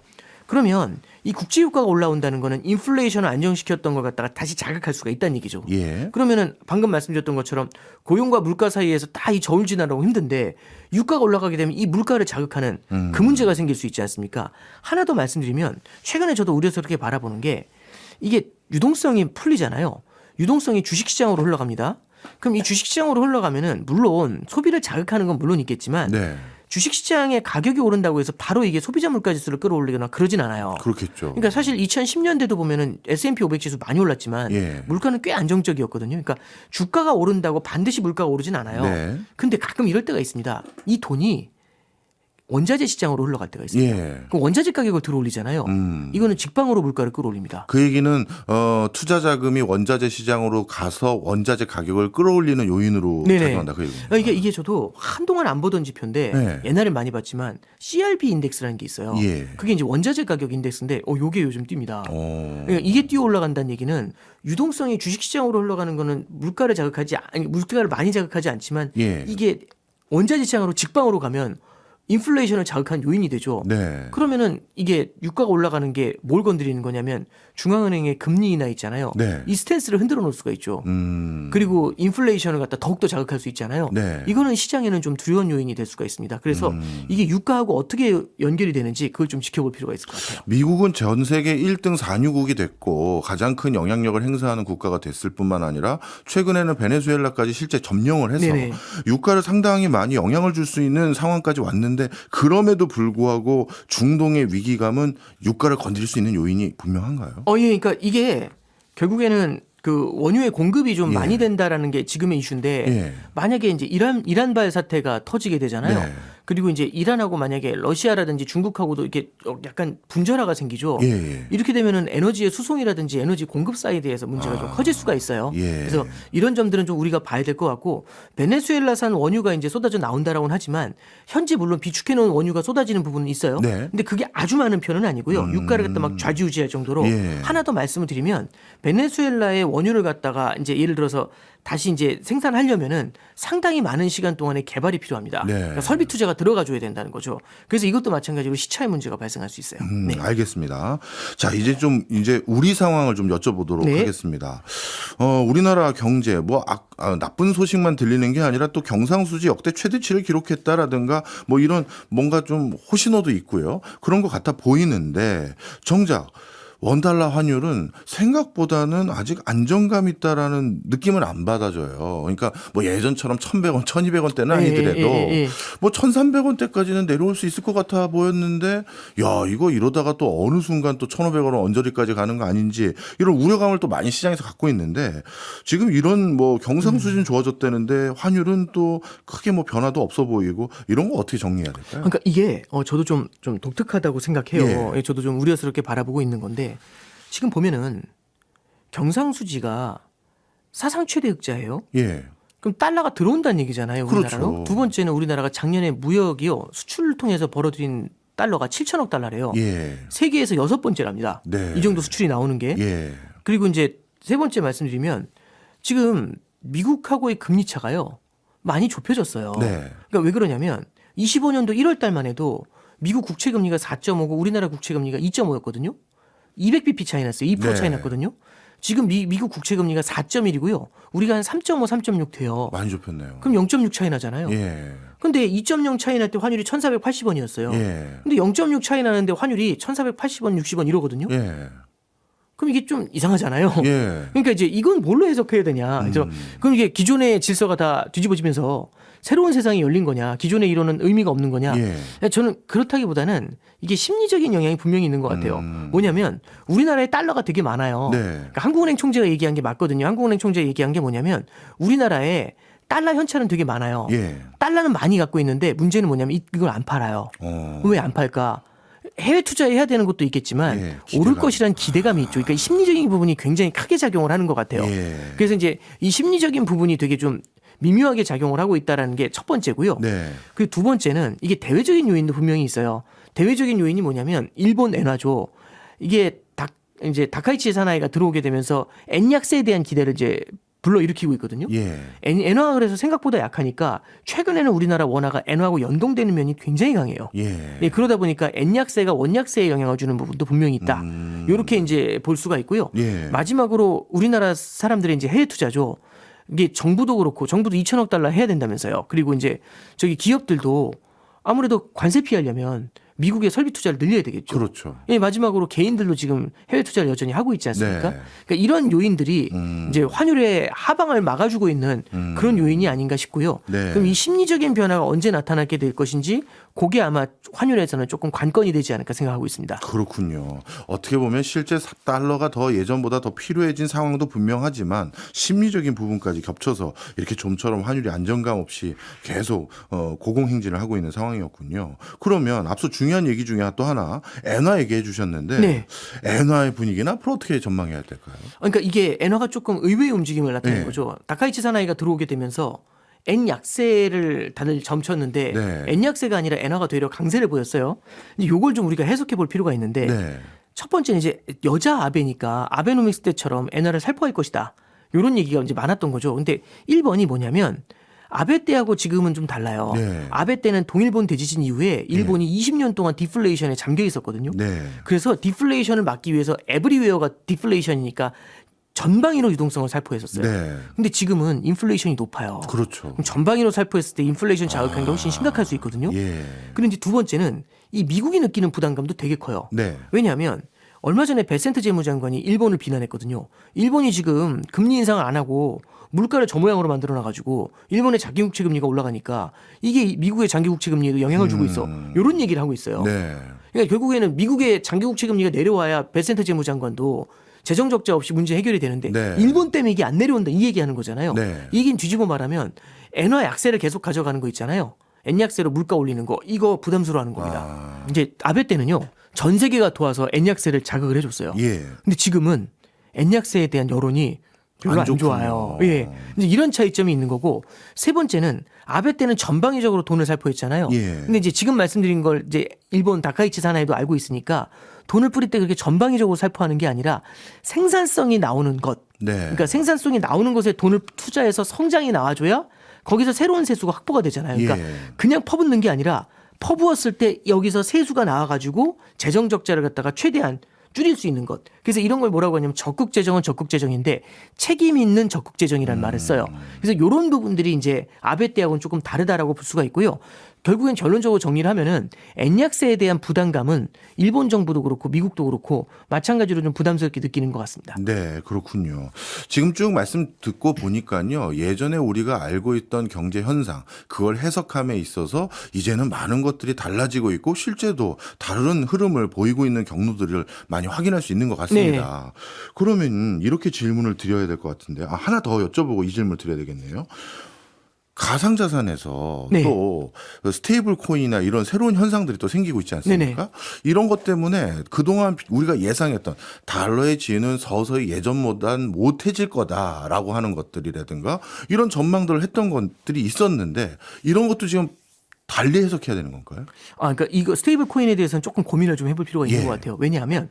그러면 이 국제 유가가 올라온다는 거는 인플레이션을 안정시켰던 걸 갖다가 다시 자극할 수가 있다는 얘기죠. 예. 그러면은 방금 말씀드렸던 것처럼 고용과 물가 사이에서 다 이 저울 지나라고 힘든데 유가가 올라가게 되면 이 물가를 자극하는 그 문제가 생길 수 있지 않습니까? 하나 더 말씀드리면 최근에 저도 우려스럽게 바라보는 게 이게 유동성이 풀리잖아요. 유동성이 주식시장으로 흘러갑니다. 그럼 이 주식시장으로 흘러가면은 물론 소비를 자극하는 건 물론 있겠지만 네. 주식시장의 가격이 오른다고 해서 바로 이게 소비자 물가지수를 끌어올리거나 그러진 않아요. 그렇겠죠. 그러니까 사실 2010년대도 보면은 S&P 500 지수 많이 올랐지만 예. 물가는 꽤 안정적이었거든요. 그러니까 주가가 오른다고 반드시 물가가 오르진 않아요. 네. 근데 가끔 이럴 때가 있습니다. 이 돈이 원자재 시장으로 흘러갈 때가 있습니다. 예. 그럼 원자재 가격을 들어올리잖아요. 이거는 직방으로 물가를 끌어올립니다. 그 얘기는 투자 자금이 원자재 시장으로 가서 원자재 가격을 끌어올리는 요인으로 네네. 작용한다 그 얘기입니다. 이게 저도 한동안 안 보던 지표인데 네. 옛날에 많이 봤지만 CRB 인덱스라는 게 있어요. 예. 그게 이제 원자재 가격 인덱스인데 요게 요즘 뜁니다. 어. 그러니까 이게 뛰어 올라간다는 얘기는 유동성이 주식시장으로 흘러가는 거는 물가를 많이 자극하지 않지만 예. 이게 원자재 시장으로 직방으로 가면 인플레이션을 자극한 요인이 되죠. 네. 그러면은 이게 유가가 올라가는 게 뭘 건드리는 거냐면 중앙은행의 금리 인하 있잖아요. 네. 이 스탠스를 흔들어 놓을 수가 있죠. 그리고 인플레이션을 갖다 더욱더 자극할 수 있잖아요. 네. 이거는 시장에는 좀 두려운 요인이 될 수가 있습니다. 그래서 이게 유가하고 어떻게 연결이 되는지 그걸 좀 지켜볼 필요가 있을 것 같아요. 미국은 전 세계 1등 산유국이 됐고 가장 큰 영향력을 행사하는 국가가 됐을 뿐만 아니라 최근에는 베네수엘라까지 실제 점령을 해서 네네. 유가를 상당히 많이 영향을 줄 수 있는 상황까지 왔는데 그럼에도 불구하고 중동의 위기감은 유가를 건드릴 수 있는 요인이 분명한가요? 예, 그러니까 이게 결국에는 그 원유의 공급이 좀 예. 많이 된다라는 게 지금의 이슈인데 예. 만약에 이제 이란발 사태가 터지게 되잖아요. 네. 그리고 이제 이란하고 만약에 러시아라든지 중국하고도 이렇게 약간 분절화가 생기죠. 예, 예. 이렇게 되면은 에너지의 수송이라든지 에너지 공급 사이드에서 문제가 좀 커질 수가 있어요. 예. 그래서 이런 점들은 좀 우리가 봐야 될 것 같고 베네수엘라산 원유가 이제 쏟아져 나온다라고는 하지만 현재 물론 비축해 놓은 원유가 쏟아지는 부분은 있어요. 네. 근데 그게 아주 많은 편은 아니고요. 유가를 갖다 막 좌지우지할 정도로 예. 하나 더 말씀을 드리면 베네수엘라의 원유를 갖다가 이제 예를 들어서 다시 이제 생산하려면은 상당히 많은 시간 동안의 개발이 필요합니다. 네. 그러니까 설비 투자가 들어가줘야 된다는 거죠. 그래서 이것도 마찬가지로 시차의 문제가 발생할 수 있어요. 네. 알겠습니다. 자, 이제 우리 상황을 좀 여쭤보도록 네. 하겠습니다. 우리나라 경제 나쁜 소식만 들리는 게 아니라 또 경상수지 역대 최대치를 기록했다라든가 뭐 이런 뭔가 좀 호신호도 있고요. 그런 것 같아 보이는데 정작 원달러 환율은 생각보다는 아직 안정감 있다라는 느낌은 안 받아줘요. 그러니까 뭐 예전처럼 1,100원, 1,200원대는 아니더라도 뭐 1,300원대까지는 내려올 수 있을 것 같아 보였는데 야, 이거 이러다가 또 어느 순간 또 1,500원 언저리까지 가는 거 아닌지 이런 우려감을 또 많이 시장에서 갖고 있는데 지금 이런 뭐 경상수준 좋아졌다는데 환율은 또 크게 뭐 변화도 없어 보이고 이런 거 어떻게 정리해야 될까요? 그러니까 이게 저도 좀 독특하다고 생각해요. 예, 저도 좀 우려스럽게 바라보고 있는 건데 지금 보면은 경상수지가 사상 최대 흑자예요. 예. 그럼 달러가 들어온다는 얘기잖아요. 우리나라로. 그렇죠. 두 번째는 우리나라가 작년에 무역이요. 수출을 통해서 벌어들인 달러가 7천억 달러래요. 예. 세계에서 6번째랍니다. 네. 이 정도 수출이 나오는 게. 예. 그리고 이제 세 번째 말씀드리면 지금 미국하고의 금리 차가요. 많이 좁혀졌어요. 네. 그러니까 왜 그러냐면 25년도 1월 달만 해도 미국 국채 금리가 4.5고 우리나라 국채 금리가 2.5였거든요. 200bp 차이 났어요. 2% 네. 차이 났거든요. 지금 미국 국채 금리가 4.1이고요. 우리가 한 3.5, 3.6 돼요. 많이 좁혔네요. 그럼 0.6 차이 나잖아요. 예. 근데 2.0 차이 날 때 환율이 1,480원이었어요. 예. 근데 0.6 차이 나는데 환율이 1,480원, 60원 이러거든요. 예. 그럼 이게 좀 이상하잖아요. 예. 그러니까 이제 이건 뭘로 해석해야 되냐. 그래서 그럼 이게 기존의 질서가 다 뒤집어지면서 새로운 세상이 열린 거냐. 기존의 이론은 의미가 없는 거냐. 예. 저는 그렇다기보다는 이게 심리적인 영향이 분명히 있는 것 같아요. 뭐냐면 우리나라에 달러가 되게 많아요. 네. 그러니까 한국은행 총재가 얘기한 게 맞거든요. 한국은행 총재가 얘기한 게 뭐냐면 우리나라에 달러 현찰은 되게 많아요. 예. 달러는 달러는 많이 갖고 있는데 문제는 뭐냐면 이걸 안 팔아요. 왜 안 팔까? 해외 투자해야 되는 것도 있겠지만 예, 오를 기대감. 것이라는 기대감이 있죠. 그러니까 이 심리적인 부분이 굉장히 크게 작용을 하는 것 같아요. 예. 그래서 이제 이 심리적인 부분이 되게 좀 미묘하게 작용을 하고 있다라는 게 첫 번째고요. 네. 그리고 두 번째는 이게 대외적인 요인도 분명히 있어요. 대외적인 요인이 뭐냐면 일본 엔화죠. 이게 이제 다카이치 사나이가 들어오게 되면서 엔 약세에 대한 기대를 이제 불러일으키고 있거든요. 예. 엔화가 그래서 생각보다 약하니까 최근에는 우리나라 원화가 엔화하고 연동되는 면이 굉장히 강해요. 예. 예, 그러다 보니까 엔 약세가 원 약세에 영향을 주는 부분도 분명히 있다. 이렇게 이제 볼 수가 있고요. 예. 마지막으로 우리나라 사람들의 이제 해외 투자죠. 이게 정부도 그렇고 정부도 2천억 달러 해야 된다면서요. 그리고 이제 저기 기업들도 아무래도 관세 피하려면 미국의 설비 투자를 늘려야 되겠죠. 그렇죠. 예, 마지막으로 개인들도 지금 해외 투자를 여전히 하고 있지 않습니까? 네. 그러니까 이런 요인들이 이제 환율의 하방을 막아주고 있는 그런 요인이 아닌가 싶고요. 네. 그럼 이 심리적인 변화가 언제 나타나게 될 것인지 그게 아마 환율에서는 조금 관건이 되지 않을까 생각하고 있습니다. 그렇군요. 어떻게 보면 실제 달러가 더 예전보다 더 필요해진 상황도 분명하지만 심리적인 부분까지 겹쳐서 이렇게 좀처럼 환율이 안정감 없이 계속 고공행진을 하고 있는 상황이었군요. 그러면 앞서 중요한 얘기 중에 또 하나 엔화 얘기해 주셨는데 네. 엔화의 분위기는 앞으로 어떻게 전망해야 될까요? 그러니까 이게 엔화가 조금 의외의 움직임을 나타낸 네. 거죠. 다카이치 사나이가 들어오게 되면서 엔 약세를 다들 점쳤는데 네. 엔 약세가 아니라 엔화가 되려 강세를 보였어요. 이제 요걸 좀 우리가 해석해 볼 필요가 있는데 네. 첫 번째는 이제 여자 아베니까 아베노믹스 때처럼 엔화를 살포할 것이다. 이런 얘기가 이제 많았던 거죠. 근데 1번이 뭐냐면 아베 때하고 지금은 좀 달라요. 네. 아베 때는 동일본 대지진 이후에 일본이 20년 동안 디플레이션에 잠겨 있었거든요. 네. 그래서 디플레이션을 막기 위해서 에브리웨어가 디플레이션이니까 전방위로 유동성을 살포했었어요. 네. 근데 지금은 인플레이션이 높아요. 그렇죠. 그럼 전방위로 살포했을 때 인플레이션 자극한 게 훨씬 심각할 수 있거든요. 예. 그런데 이제 두 번째는 이 미국이 느끼는 부담감도 되게 커요. 네. 왜냐하면 얼마 전에 베센트 재무장관이 일본을 비난했거든요. 일본이 지금 금리 인상을 안 하고 물가를 저 모양으로 만들어 놔가지고 일본의 장기국채 금리가 올라가니까 이게 미국의 장기국채 금리에도 영향을 주고 있어. 이런 얘기를 하고 있어요. 네. 그러니까 결국에는 미국의 장기국채 금리가 내려와야 베센트 재무장관도 재정 적자 없이 문제 해결이 되는데 네. 일본 때문에 이게 안 내려온다 이 얘기하는 거잖아요. 네. 이 얘기는 뒤집어 말하면 엔화 약세를 계속 가져가는 거 있잖아요. 엔 약세로 물가 올리는 거 이거 부담스러워하는 겁니다. 이제 아베 때는요 전 세계가 도와서 엔 약세를 자극을 해줬어요. 예. 근데 지금은 엔 약세에 대한 여론이 별로 안 안 좋아요. 예. 이제 이런 차이점이 있는 거고 세 번째는 아베 때는 전방위적으로 돈을 살포했잖아요. 예. 근데 이제 지금 말씀드린 걸 이제 일본 다카이치 사나이도 알고 있으니까 돈을 뿌릴 때 그렇게 전방위적으로 살포하는 게 아니라 생산성이 나오는 것. 네. 그러니까 생산성이 나오는 것에 돈을 투자해서 성장이 나와줘야 거기서 새로운 세수가 확보가 되잖아요. 그러니까 예. 그냥 퍼붓는 게 아니라 퍼부었을 때 여기서 세수가 나와가지고 재정 적자를 갖다가 최대한 줄일 수 있는 것. 그래서 이런 걸 뭐라고 하냐면 적극 재정은 적극 재정인데 책임 있는 적극 재정이라는 말을 써요. 그래서 이런 부분들이 이제 아베 때하고는 조금 다르다라고 볼 수가 있고요. 결국엔 결론적으로 정리를 하면은 엔약세에 대한 부담감은 일본 정부도 그렇고 미국도 그렇고 마찬가지로 좀 부담스럽게 느끼는 것 같습니다. 네, 그렇군요. 지금 쭉 말씀 듣고 보니까요. 예전에 우리가 알고 있던 경제 현상, 그걸 해석함에 있어서 이제는 많은 것들이 달라지고 있고 실제도 다른 흐름을 보이고 있는 경로들을 많이 확인할 수 있는 것 같습니다. 그러면 이렇게 질문을 드려야 될 것 같은데, 하나 더 여쭤보고 이 질문을 드려야 되겠네요. 가상자산에서 네. 또 스테이블 코인이나 이런 새로운 현상들이 또 생기고 있지 않습니까? 이런 것 때문에 그동안 우리가 예상했던 달러의 지위는 서서히 예전보단 못해질 거다라고 하는 것들이라든가 이런 전망들을 했던 것들이 있었는데 이런 것도 지금 달리 해석해야 되는 건가요? 그러니까 이거 스테이블 코인에 대해서는 조금 고민을 좀 해볼 필요가 있는 예. 것 같아요. 왜냐하면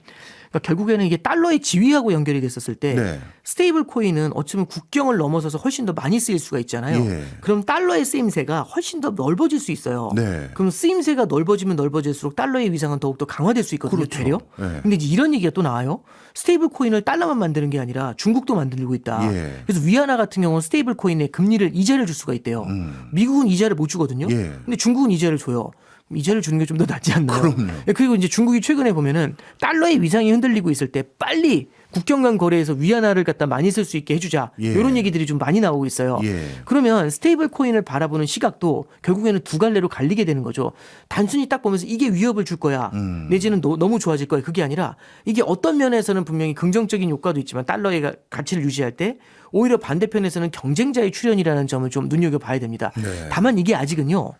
그러니까 결국에는 이게 달러의 지위하고 연결이 됐었을 때 네. 스테이블 코인은 어쩌면 국경을 넘어서서 훨씬 더 많이 쓰일 수가 있잖아요. 예. 그럼 달러의 쓰임새가 훨씬 더 넓어질 수 있어요. 네. 그럼 쓰임새가 넓어지면 넓어질수록 달러의 위상은 더욱더 강화될 수 있거든요. 그렇죠. 되려. 네. 근데 이제 이런 얘기가 또 나와요. 스테이블 코인을 달러만 만드는 게 아니라 중국도 만들고 있다. 예. 그래서 위안화 같은 경우는 스테이블 코인에 금리를 이자를 줄 수가 있대요. 미국은 이자를 못 주거든요. 예. 근데 중국은 이자를 줘요. 이자를 주는 게 좀 더 낫지 않나요? 그럼요. 그리고 이제 중국이 최근에 보면은 달러의 위상이 흔들리고 있을 때 빨리 국경 간 거래에서 위안화를 갖다 많이 쓸 수 있게 해주자. 예. 이런 얘기들이 좀 많이 나오고 있어요. 예. 그러면 스테이블 코인을 바라보는 시각도 결국에는 두 갈래로 갈리게 되는 거죠. 단순히 딱 보면서 이게 위협을 줄 거야. 내지는 너무 좋아질 거야. 그게 아니라 이게 어떤 면에서는 분명히 긍정적인 효과도 있지만 달러의 가치를 유지할 때 오히려 반대편에서는 경쟁자의 출현이라는 점을 좀 눈여겨봐야 됩니다. 네. 다만 이게 아직은요.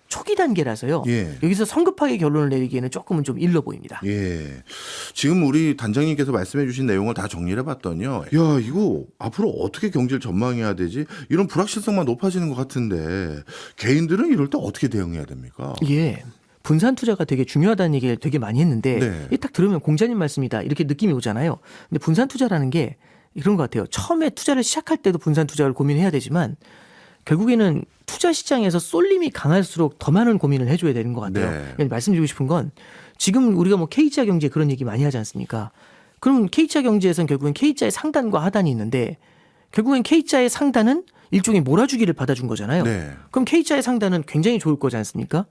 초기 단계라서요. 예. 여기서 성급하게 결론을 내리기에는 조금은 좀 일러 보입니다. 예. 지금 우리 단장님께서 말씀해 주신 내용을 다 정리를 해봤더니요. 야, 이거 앞으로 어떻게 경제를 전망해야 되지? 이런 불확실성만 높아지는 것 같은데 개인들은 이럴 때 어떻게 대응해야 됩니까? 예. 분산 투자가 되게 중요하다는 얘기를 되게 많이 했는데 네. 이게 딱 들으면 공자님 말씀이다 이렇게 느낌이 오잖아요. 근데 분산 투자라는 게 이런 것 같아요. 처음에 투자를 시작할 때도 분산 투자를 고민해야 되지만 결국에는 투자 시장에서 쏠림이 강할수록 더 많은 고민을 해줘야 되는 것 같아요. 네. 말씀드리고 싶은 건 지금 우리가 뭐 K자 경제 그런 얘기 많이 하지 않습니까? 그럼 K자 경제에서는 결국엔 K자의 상단과 하단이 있는데 결국엔 K자의 상단은 일종의 몰아주기를 받아준 거잖아요. 네. 그럼 K자의 상단은 굉장히 좋을 거지 않습니까?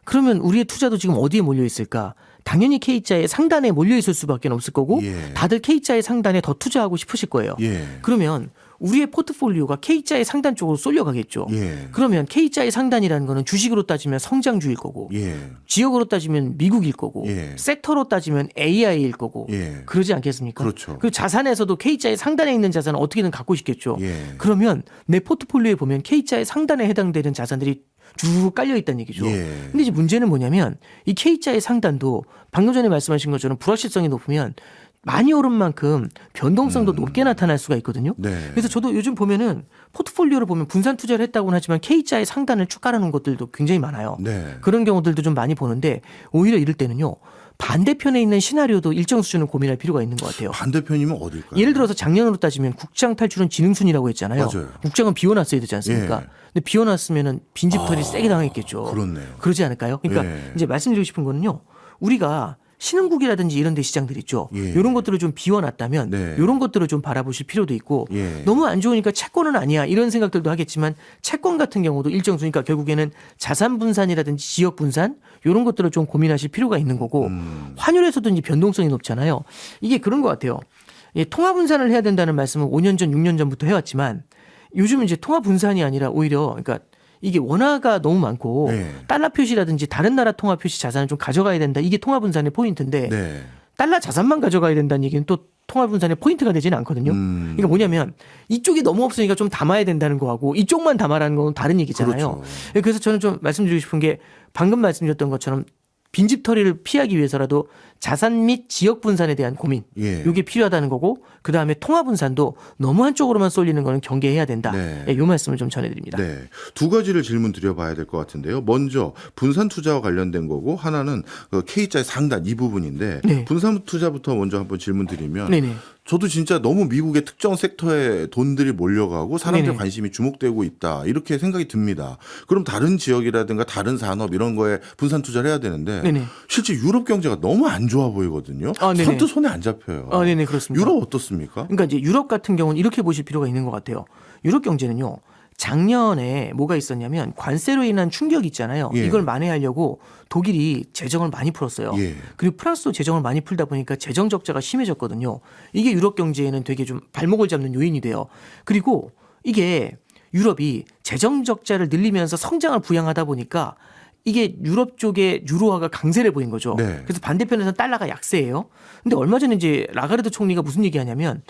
그러면 우리의 투자도 지금 어디에 몰려 있을까? 당연히 K자의 상단에 몰려 있을 수밖에 없을 거고 예. 다들 K자의 상단에 더 투자하고 싶으실 거예요. 예. 그러면 우리의 포트폴리오가 K자의 상단 쪽으로 쏠려가겠죠. 예. 그러면 K자의 상단이라는 거는 주식으로 따지면 성장주일 거고 예. 지역으로 따지면 미국일 거고 예. 섹터로 따지면 AI일 거고 예. 그러지 않겠습니까? 그렇죠. 그리고 자산에서도 K자의 상단에 있는 자산은 어떻게든 갖고 싶겠죠. 예. 그러면 내 포트폴리오에 보면 K자의 상단에 해당되는 자산들이 쭉 깔려 있다는 얘기죠. 예. 근데 이제 문제는 뭐냐면 이 K자의 상단도 방금 전에 말씀하신 것처럼 불확실성이 높으면 많이 오른 만큼 변동성도 높게 나타날 수가 있거든요. 네. 그래서 저도 요즘 보면은 포트폴리오를 보면 분산 투자를 했다고는 하지만 K자의 상단을 쭉 깔아놓은 것들도 굉장히 많아요. 네. 그런 경우들도 좀 많이 보는데 오히려 이럴 때는요. 반대편에 있는 시나리오도 일정 수준은 고민할 필요가 있는 것 같아요. 반대편이면 어딜까요? 예를 들어서 작년으로 따지면 국장 탈출은 지능순이라고 했잖아요. 맞아요. 국장은 비워놨어야 되지 않습니까? 예. 근데 비워놨으면은 빈집털이 세게 당했겠죠. 그렇네요. 그러지 않을까요? 그러니까 예. 이제 말씀드리고 싶은 거는요. 우리가 신흥국이라든지 이런 데 시장들 있죠. 예. 이런 것들을 좀 비워놨다면 네. 이런 것들을 좀 바라보실 필요도 있고 예. 너무 안 좋으니까 채권은 아니야 이런 생각들도 하겠지만 채권 같은 경우도 일정 수니까 결국에는 자산 분산이라든지 지역 분산 이런 것들을 좀 고민하실 필요가 있는 거고 환율에서도 이제 변동성이 높잖아요. 이게 그런 것 같아요. 예, 통화 분산을 해야 된다는 말씀은 5년 전, 6년 전부터 해왔지만 요즘은 이제 통화 분산이 아니라 오히려 그러니까 이게 원화가 너무 많고 네. 달러 표시라든지 다른 나라 통화 표시 자산을 좀 가져가야 된다. 이게 통화 분산의 포인트인데 네. 달러 자산만 가져가야 된다는 얘기는 또 통화 분산의 포인트가 되지는 않거든요. 그러니까 뭐냐면 이쪽이 너무 없으니까 좀 담아야 된다는 거하고 이쪽만 담아라는 건 다른 얘기잖아요. 그렇죠. 그래서 저는 좀 말씀드리고 싶은 게 방금 말씀드렸던 것처럼 빈집털이를 피하기 위해서라도 자산 및 지역 분산에 대한 고민 예. 이게 필요하다는 거고 그다음에 통화 분산도 너무 한쪽으로만 쏠리는 거는 경계해야 된다. 네. 이 말씀을 좀 전해드립니다. 네. 두 가지를 질문 드려봐야 될 것 같은데요. 먼저 분산 투자와 관련된 거고 하나는 그 K자의 상단 이 부분인데 네. 분산 투자부터 먼저 한번 질문 드리면 네네. 저도 진짜 너무 미국의 특정 섹터에 돈들이 몰려가고 사람들 네네. 관심이 주목되고 있다 이렇게 생각이 듭니다. 그럼 다른 지역이라든가 다른 산업 이런 거에 분산 투자를 해야 되는데 네네. 실제 유럽 경제가 너무 안 좋아 보이거든요. 아, 네네. 선뜻 손에 안 잡혀요. 아, 네네 그렇습니다. 유럽 어떻습니까? 그러니까 이제 유럽 같은 경우는 이렇게 보실 필요가 있는 것 같아요. 유럽 경제는요. 작년에 뭐가 있었냐면 관세로 인한 충격이 있잖아요. 예. 이걸 만회하려고 독일이 재정을 많이 풀었어요. 예. 그리고 프랑스도 재정을 많이 풀다 보니까 재정 적자가 심해졌거든요. 이게 유럽 경제에는 되게 좀 발목을 잡는 요인이 돼요. 그리고 이게 유럽이 재정 적자를 늘리면서 성장을 부양하다 보니까 이게 유럽 쪽에 유로화가 강세를 보인 거죠. 네. 그래서 반대편에서 달러가 약세예요. 근데 얼마 전에 이제 라가르드 총리가 무슨 얘기하냐면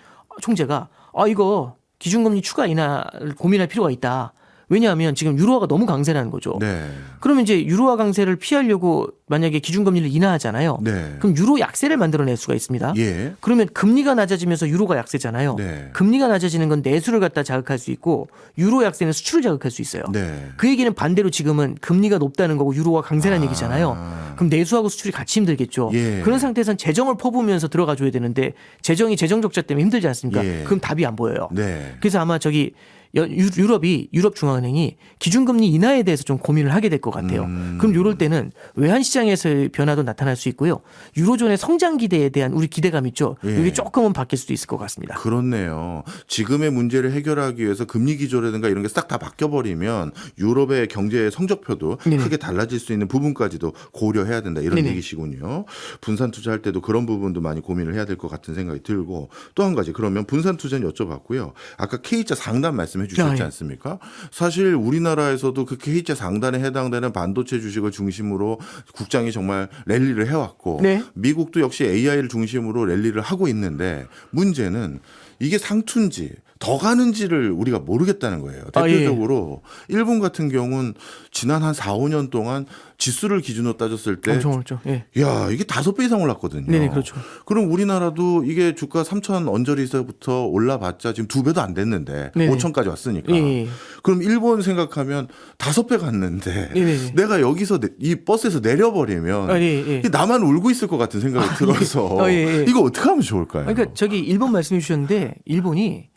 총재가 이거 기준금리 추가 인하를 고민할 필요가 있다. 왜냐하면 지금 유로화가 너무 강세라는 거죠. 네. 그러면 이제 유로화 강세를 피하려고 만약에 기준금리를 인하하잖아요. 네. 그럼 유로 약세를 만들어낼 수가 있습니다. 예. 그러면 금리가 낮아지면서 유로가 약세잖아요. 네. 금리가 낮아지는 건 내수를 갖다 자극할 수 있고 유로 약세는 수출을 자극할 수 있어요. 네. 그 얘기는 반대로 지금은 금리가 높다는 거고 유로가 강세라는 얘기잖아요. 그럼 내수하고 수출이 같이 힘들겠죠. 예. 그런 상태에선 재정을 퍼부으면서 들어가 줘야 되는데 재정이 재정 적자 때문에 힘들지 않습니까? 예. 그럼 답이 안 보여요. 네. 그래서 아마 저기 유럽 중앙은행이 기준금리 인하에 대해서 좀 고민을 하게 될 것 같아요. 그럼 이럴 때는 외환 시장에서의 변화도 나타날 수 있고요. 유로존의 성장 기대에 대한 우리 기대감 있죠. 예. 이게 조금은 바뀔 수도 있을 것 같습니다. 그렇네요. 지금의 문제를 해결하기 위해서 금리 기조라든가 이런 게 싹 다 바뀌어버리면 유럽의 경제 성적표도 네네. 크게 달라질 수 있는 부분까지도 고려해야 된다 이런 네네. 얘기시군요. 분산 투자할 때도 그런 부분도 많이 고민을 해야 될 것 같은 생각이 들고 또 한 가지 그러면 분산 투자는 여쭤봤고요. 아까 K자 상단 말씀해 주셨지 예. 않습니까? 사실 우리나라에서도 그 K자 상단에 해당되는 반도체 주식을 중심으로 국장이 정말 랠리를 해왔고 네. 미국도 역시 AI를 중심으로 랠리를 하고 있는데 문제는 이게 상투인지 더 가는지를 우리가 모르겠다는 거예요. 대표적으로 일본 같은 경우는 지난 한 4, 5년 동안 지수를 기준으로 따졌을 때 엄청 어렵죠. 예. 야, 이게 5배 이상 올랐거든요. 네네, 그렇죠. 그럼 우리나라도 이게 주가 3천 언저리서부터 올라봤자 지금 2배도 안 됐는데 네네. 5천까지 왔으니까. 예. 그럼 일본 생각하면 5배 갔는데 네네. 내가 여기서 이 버스에서 내려버리면 예. 이게 나만 울고 있을 것 같은 생각이 들어서 예. 이거 어떻게 하면 좋을까요? 그러니까 저기 일본 말씀해 주셨는데 일본이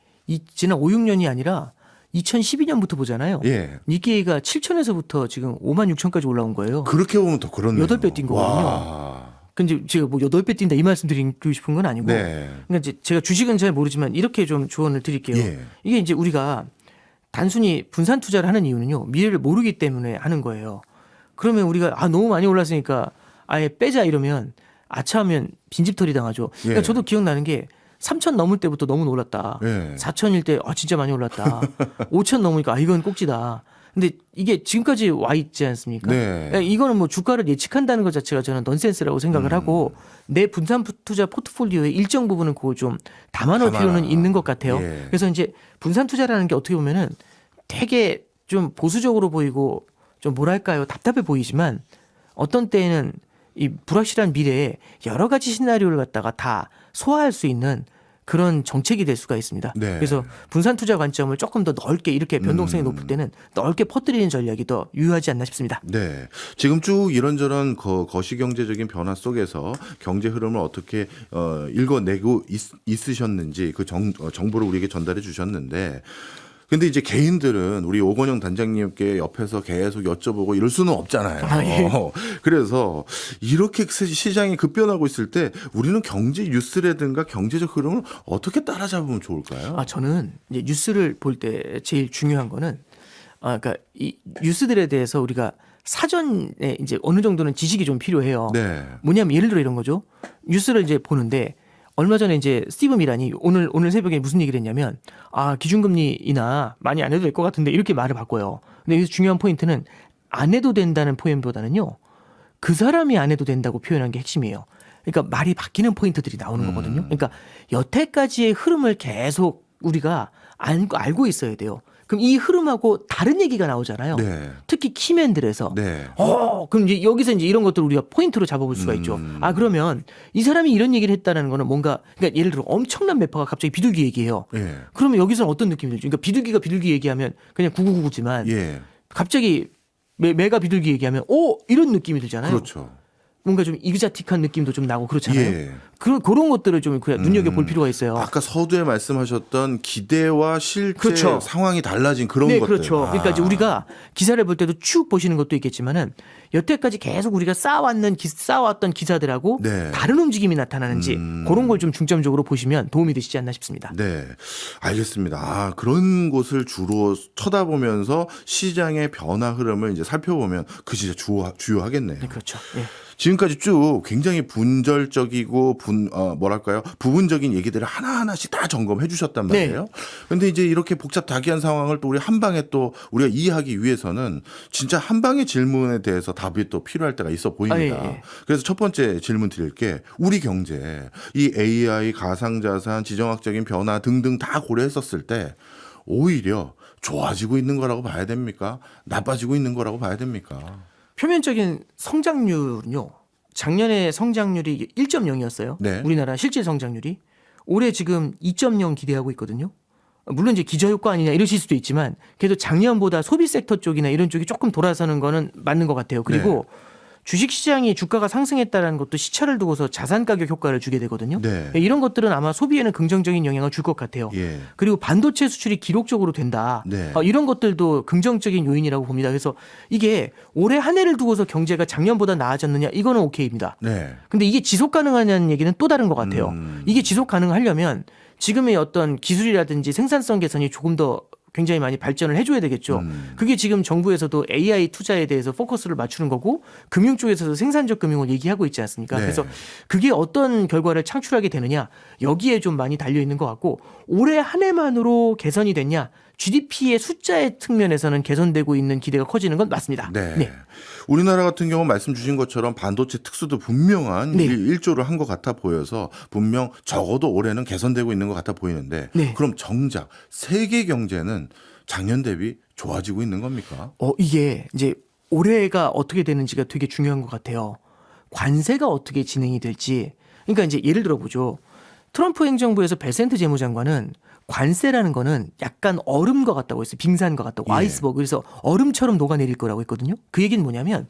지난 5, 6년이 아니라 2012년부터 보잖아요. 예. 니케이가 7천에서부터 지금 5만 6천까지 올라온 거예요. 그렇게 보면 더 그렇네요. 8배 뛴 거거든요. 와. 근데 제가 뭐 8배 뛴다 이 말씀 드리고 싶은 건 아니고. 네. 그러니까 이제 제가 주식은 잘 모르지만 이렇게 좀 조언을 드릴게요. 예. 이게 이제 우리가 단순히 분산 투자를 하는 이유는요. 미래를 모르기 때문에 하는 거예요. 그러면 우리가 너무 많이 올랐으니까 아예 빼자 이러면 아차하면 빈집털이 당하죠. 그러니까 예. 저도 기억나는 게 3천 넘을 때부터 너무 놀랐다. 예. 4천일 때 진짜 많이 올랐다. 5천 넘으니까 이건 꼭지다. 근데 이게 지금까지 와 있지 않습니까? 네. 그러니까 이거는 뭐 주가를 예측한다는 것 자체가 저는 넌센스라고 생각을 하고 내 분산 투자 포트폴리오의 일정 부분은 그걸 좀 담아놓을 필요는 있는 것 같아요. 예. 그래서 이제 분산 투자라는 게 어떻게 보면은 되게 좀 보수적으로 보이고 좀 뭐랄까요 답답해 보이지만 어떤 때에는 이 불확실한 미래에 여러 가지 시나리오를 갖다가 다 소화할 수 있는 그런 정책이 될 수가 있습니다. 네. 그래서 분산 투자 관점을 조금 더 넓게 이렇게 변동성이 높을 때는 넓게 퍼뜨리는 전략이 더 유효하지 않나 싶습니다. 네. 지금 쭉 이런저런 거시경제적인 변화 속에서 경제 흐름을 어떻게 읽어내고 있으셨는지 그 정보를 우리에게 전달해 주셨는데 근데 이제 개인들은 우리 오건영 단장님께 옆에서 계속 여쭤보고 이럴 수는 없잖아요. 예. 그래서 이렇게 시장이 급변하고 있을 때 우리는 경제 뉴스라든가 경제적 흐름을 어떻게 따라잡으면 좋을까요? 저는 이제 뉴스를 볼 때 제일 중요한 거는 그러니까 이 뉴스들에 대해서 우리가 사전에 이제 어느 정도는 지식이 좀 필요해요. 네. 뭐냐면 예를 들어 이런 거죠. 뉴스를 이제 보는데 얼마 전에 이제 스티브 미란이 오늘 새벽에 무슨 얘기를 했냐면 기준금리 인하 많이 안 해도 될 것 같은데 이렇게 말을 바꿔요. 근데 여기서 중요한 포인트는 안 해도 된다는 표현보다는요. 그 사람이 안 해도 된다고 표현한 게 핵심이에요. 그러니까 말이 바뀌는 포인트들이 나오는 거거든요. 그러니까 여태까지의 흐름을 계속 우리가 알고 있어야 돼요. 그럼 이 흐름하고 다른 얘기가 나오잖아요. 네. 특히 키맨들에서. 네. 그럼 이제 여기서 이제 이런 것들 우리가 포인트로 잡아볼 수가 있죠. 그러면 이 사람이 이런 얘기를 했다는 거는 뭔가, 그러니까 예를 들어 엄청난 매파가 갑자기 비둘기 얘기해요. 예. 그러면 여기서는 어떤 느낌이 들죠? 그러니까 비둘기가 비둘기 얘기하면 그냥 9999지만 예. 갑자기 매가 비둘기 얘기하면 이런 느낌이 들잖아요. 그렇죠. 뭔가 좀 이그자틱한 느낌도 좀 나고 그렇잖아요. 예. 그런 것들을 좀 그냥 눈여겨볼 필요가 있어요. 아까 서두에 말씀하셨던 기대와 실제 그렇죠. 상황이 달라진 그런 네, 것들. 그렇죠. 그러니까 이제 우리가 기사를 볼 때도 쭉 보시는 것도 있겠지만은 여태까지 계속 우리가 쌓아왔던 기사들하고 네. 다른 움직임이 나타나는지 그런 걸 좀 중점적으로 보시면 도움이 되시지 않나 싶습니다. 네, 알겠습니다. 그런 곳을 주로 쳐다보면서 시장의 변화 흐름을 이제 살펴보면 그 진짜 주요하겠네요. 네, 그렇죠. 예. 지금까지 쭉 굉장히 분절적이고 부분적인 얘기들을 하나하나씩 다 점검해 주셨단 네. 말이에요. 그런데 이제 이렇게 복잡다기한 상황을 또 우리 한 방에 또 우리가 이해하기 위해서는 진짜 한 방의 질문에 대해서 답이 또 필요할 때가 있어 보입니다. 예. 그래서 첫 번째 질문 드릴게, 우리 경제, 이 AI, 가상자산, 지정학적인 변화 등등 다 고려했었을 때 오히려 좋아지고 있는 거라고 봐야 됩니까? 나빠지고 있는 거라고 봐야 됩니까? 표면적인 성장률은요. 작년에 성장률이 1.0이었어요. 네. 우리나라 실질 성장률이. 올해 지금 2.0 기대하고 있거든요. 물론 이제 기저효과 아니냐 이러실 수도 있지만 그래도 작년보다 소비 섹터 쪽이나 이런 쪽이 조금 돌아서는 거는 맞는 것 같아요. 그리고 주식시장이 주가가 상승했다는 것도 시차를 두고서 자산 가격 효과를 주게 되거든요. 네. 이런 것들은 아마 소비에는 긍정적인 영향을 줄 것 같아요. 예. 그리고 반도체 수출이 기록적으로 된다. 네. 이런 것들도 긍정적인 요인이라고 봅니다. 그래서 이게 올해 한 해를 두고서 경제가 작년보다 나아졌느냐 이거는 오케이입니다. 네. 근데 이게 지속 가능하냐는 얘기는 또 다른 것 같아요. 이게 지속 가능하려면 지금의 어떤 기술이라든지 생산성 개선이 조금 더 굉장히 많이 발전을 해줘야 되겠죠. 그게 지금 정부에서도 AI 투자에 대해서 포커스를 맞추는 거고 금융 쪽에서도 생산적 금융을 얘기하고 있지 않습니까? 네. 그래서 그게 어떤 결과를 창출하게 되느냐 여기에 좀 많이 달려 있는 것 같고 올해 한 해만으로 개선이 됐냐 GDP의 숫자의 측면에서는 개선되고 있는 기대가 커지는 건 맞습니다. 네. 우리나라 같은 경우 말씀 주신 것처럼 반도체 특수도 분명한 네. 일조를 한 것 같아 보여서 분명 적어도 올해는 개선되고 있는 것 같아 보이는데 네. 그럼 정작 세계 경제는 작년 대비 좋아지고 있는 겁니까? 이게 이제 올해가 어떻게 되는지가 되게 중요한 것 같아요. 관세가 어떻게 진행이 될지. 그러니까 이제 예를 들어 보죠. 트럼프 행정부에서 베센트 재무장관은 관세라는 거는 약간 얼음과 같다고 했어요. 빙산과 같다고. 예. 아이스버그. 그래서 얼음처럼 녹아내릴 거라고 했거든요. 그 얘기는 뭐냐면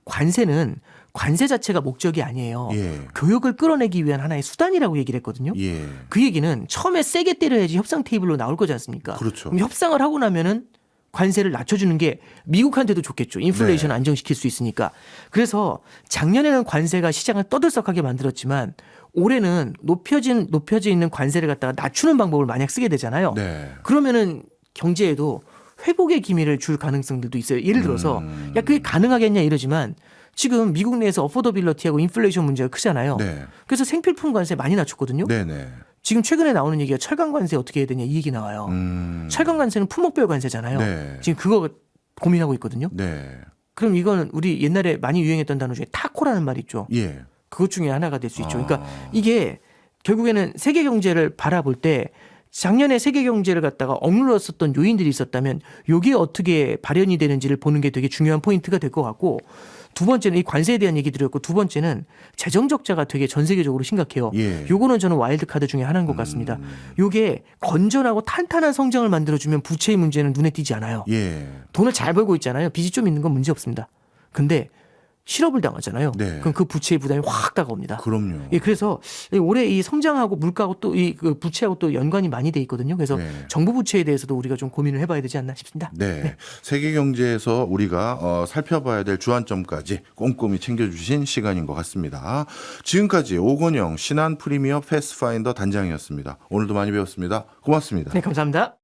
관세는 관세 자체가 목적이 아니에요. 예. 교역을 끌어내기 위한 하나의 수단이라고 얘기를 했거든요. 예. 그 얘기는 처음에 세게 때려야지 협상 테이블로 나올 거지 않습니까? 그렇죠. 그럼 협상을 하고 나면은 관세를 낮춰주는 게 미국한테도 좋겠죠. 인플레이션 네. 안정시킬 수 있으니까. 그래서 작년에는 관세가 시장을 떠들썩하게 만들었지만 올해는 높여져 있는 관세를 갖다가 낮추는 방법을 만약 쓰게 되잖아요. 네. 그러면은 경제에도 회복의 기미를 줄 가능성들도 있어요. 예를 들어서 야 그게 가능하겠냐 이러지만 지금 미국 내에서 어포더빌러티하고 인플레이션 문제가 크잖아요. 네. 그래서 생필품 관세 많이 낮췄거든요. 네네. 지금 최근에 나오는 얘기가 철강 관세 어떻게 해야 되냐 이 얘기 나와요. 철강 관세는 품목별 관세잖아요. 네. 지금 그거 고민하고 있거든요. 네. 그럼 이거는 우리 옛날에 많이 유행했던 단어 중에 타코라는 말이 있죠. 예. 그것 중에 하나가 될 수 있죠. 그러니까 이게 결국에는 세계 경제를 바라볼 때 작년에 세계 경제를 갖다가 억눌렀었던 요인들이 있었다면 이게 어떻게 발현이 되는지를 보는 게 되게 중요한 포인트가 될 것 같고 두 번째는 이 관세에 대한 얘기 드렸고 두 번째는 재정 적자가 되게 전 세계적으로 심각해요. 예. 요거는 저는 와일드 카드 중에 하나인 것 같습니다. 요게 건전하고 탄탄한 성장을 만들어주면 부채의 문제는 눈에 띄지 않아요. 예. 돈을 잘 벌고 있잖아요. 빚이 좀 있는 건 문제 없습니다. 근데 실업을 당하잖아요. 네. 그럼 그 부채의 부담이 확 다가옵니다. 그럼요. 예, 그래서 올해 이 성장하고 물가하고 또 이 부채하고 또 연관이 많이 돼 있거든요. 그래서 네. 정부 부채에 대해서도 우리가 좀 고민을 해봐야 되지 않나 싶습니다. 네. 세계 경제에서 우리가 살펴봐야 될 주안점까지 꼼꼼히 챙겨주신 시간인 것 같습니다. 지금까지 오건영 신한 프리미어 패스파인더 단장이었습니다. 오늘도 많이 배웠습니다. 고맙습니다. 네, 감사합니다.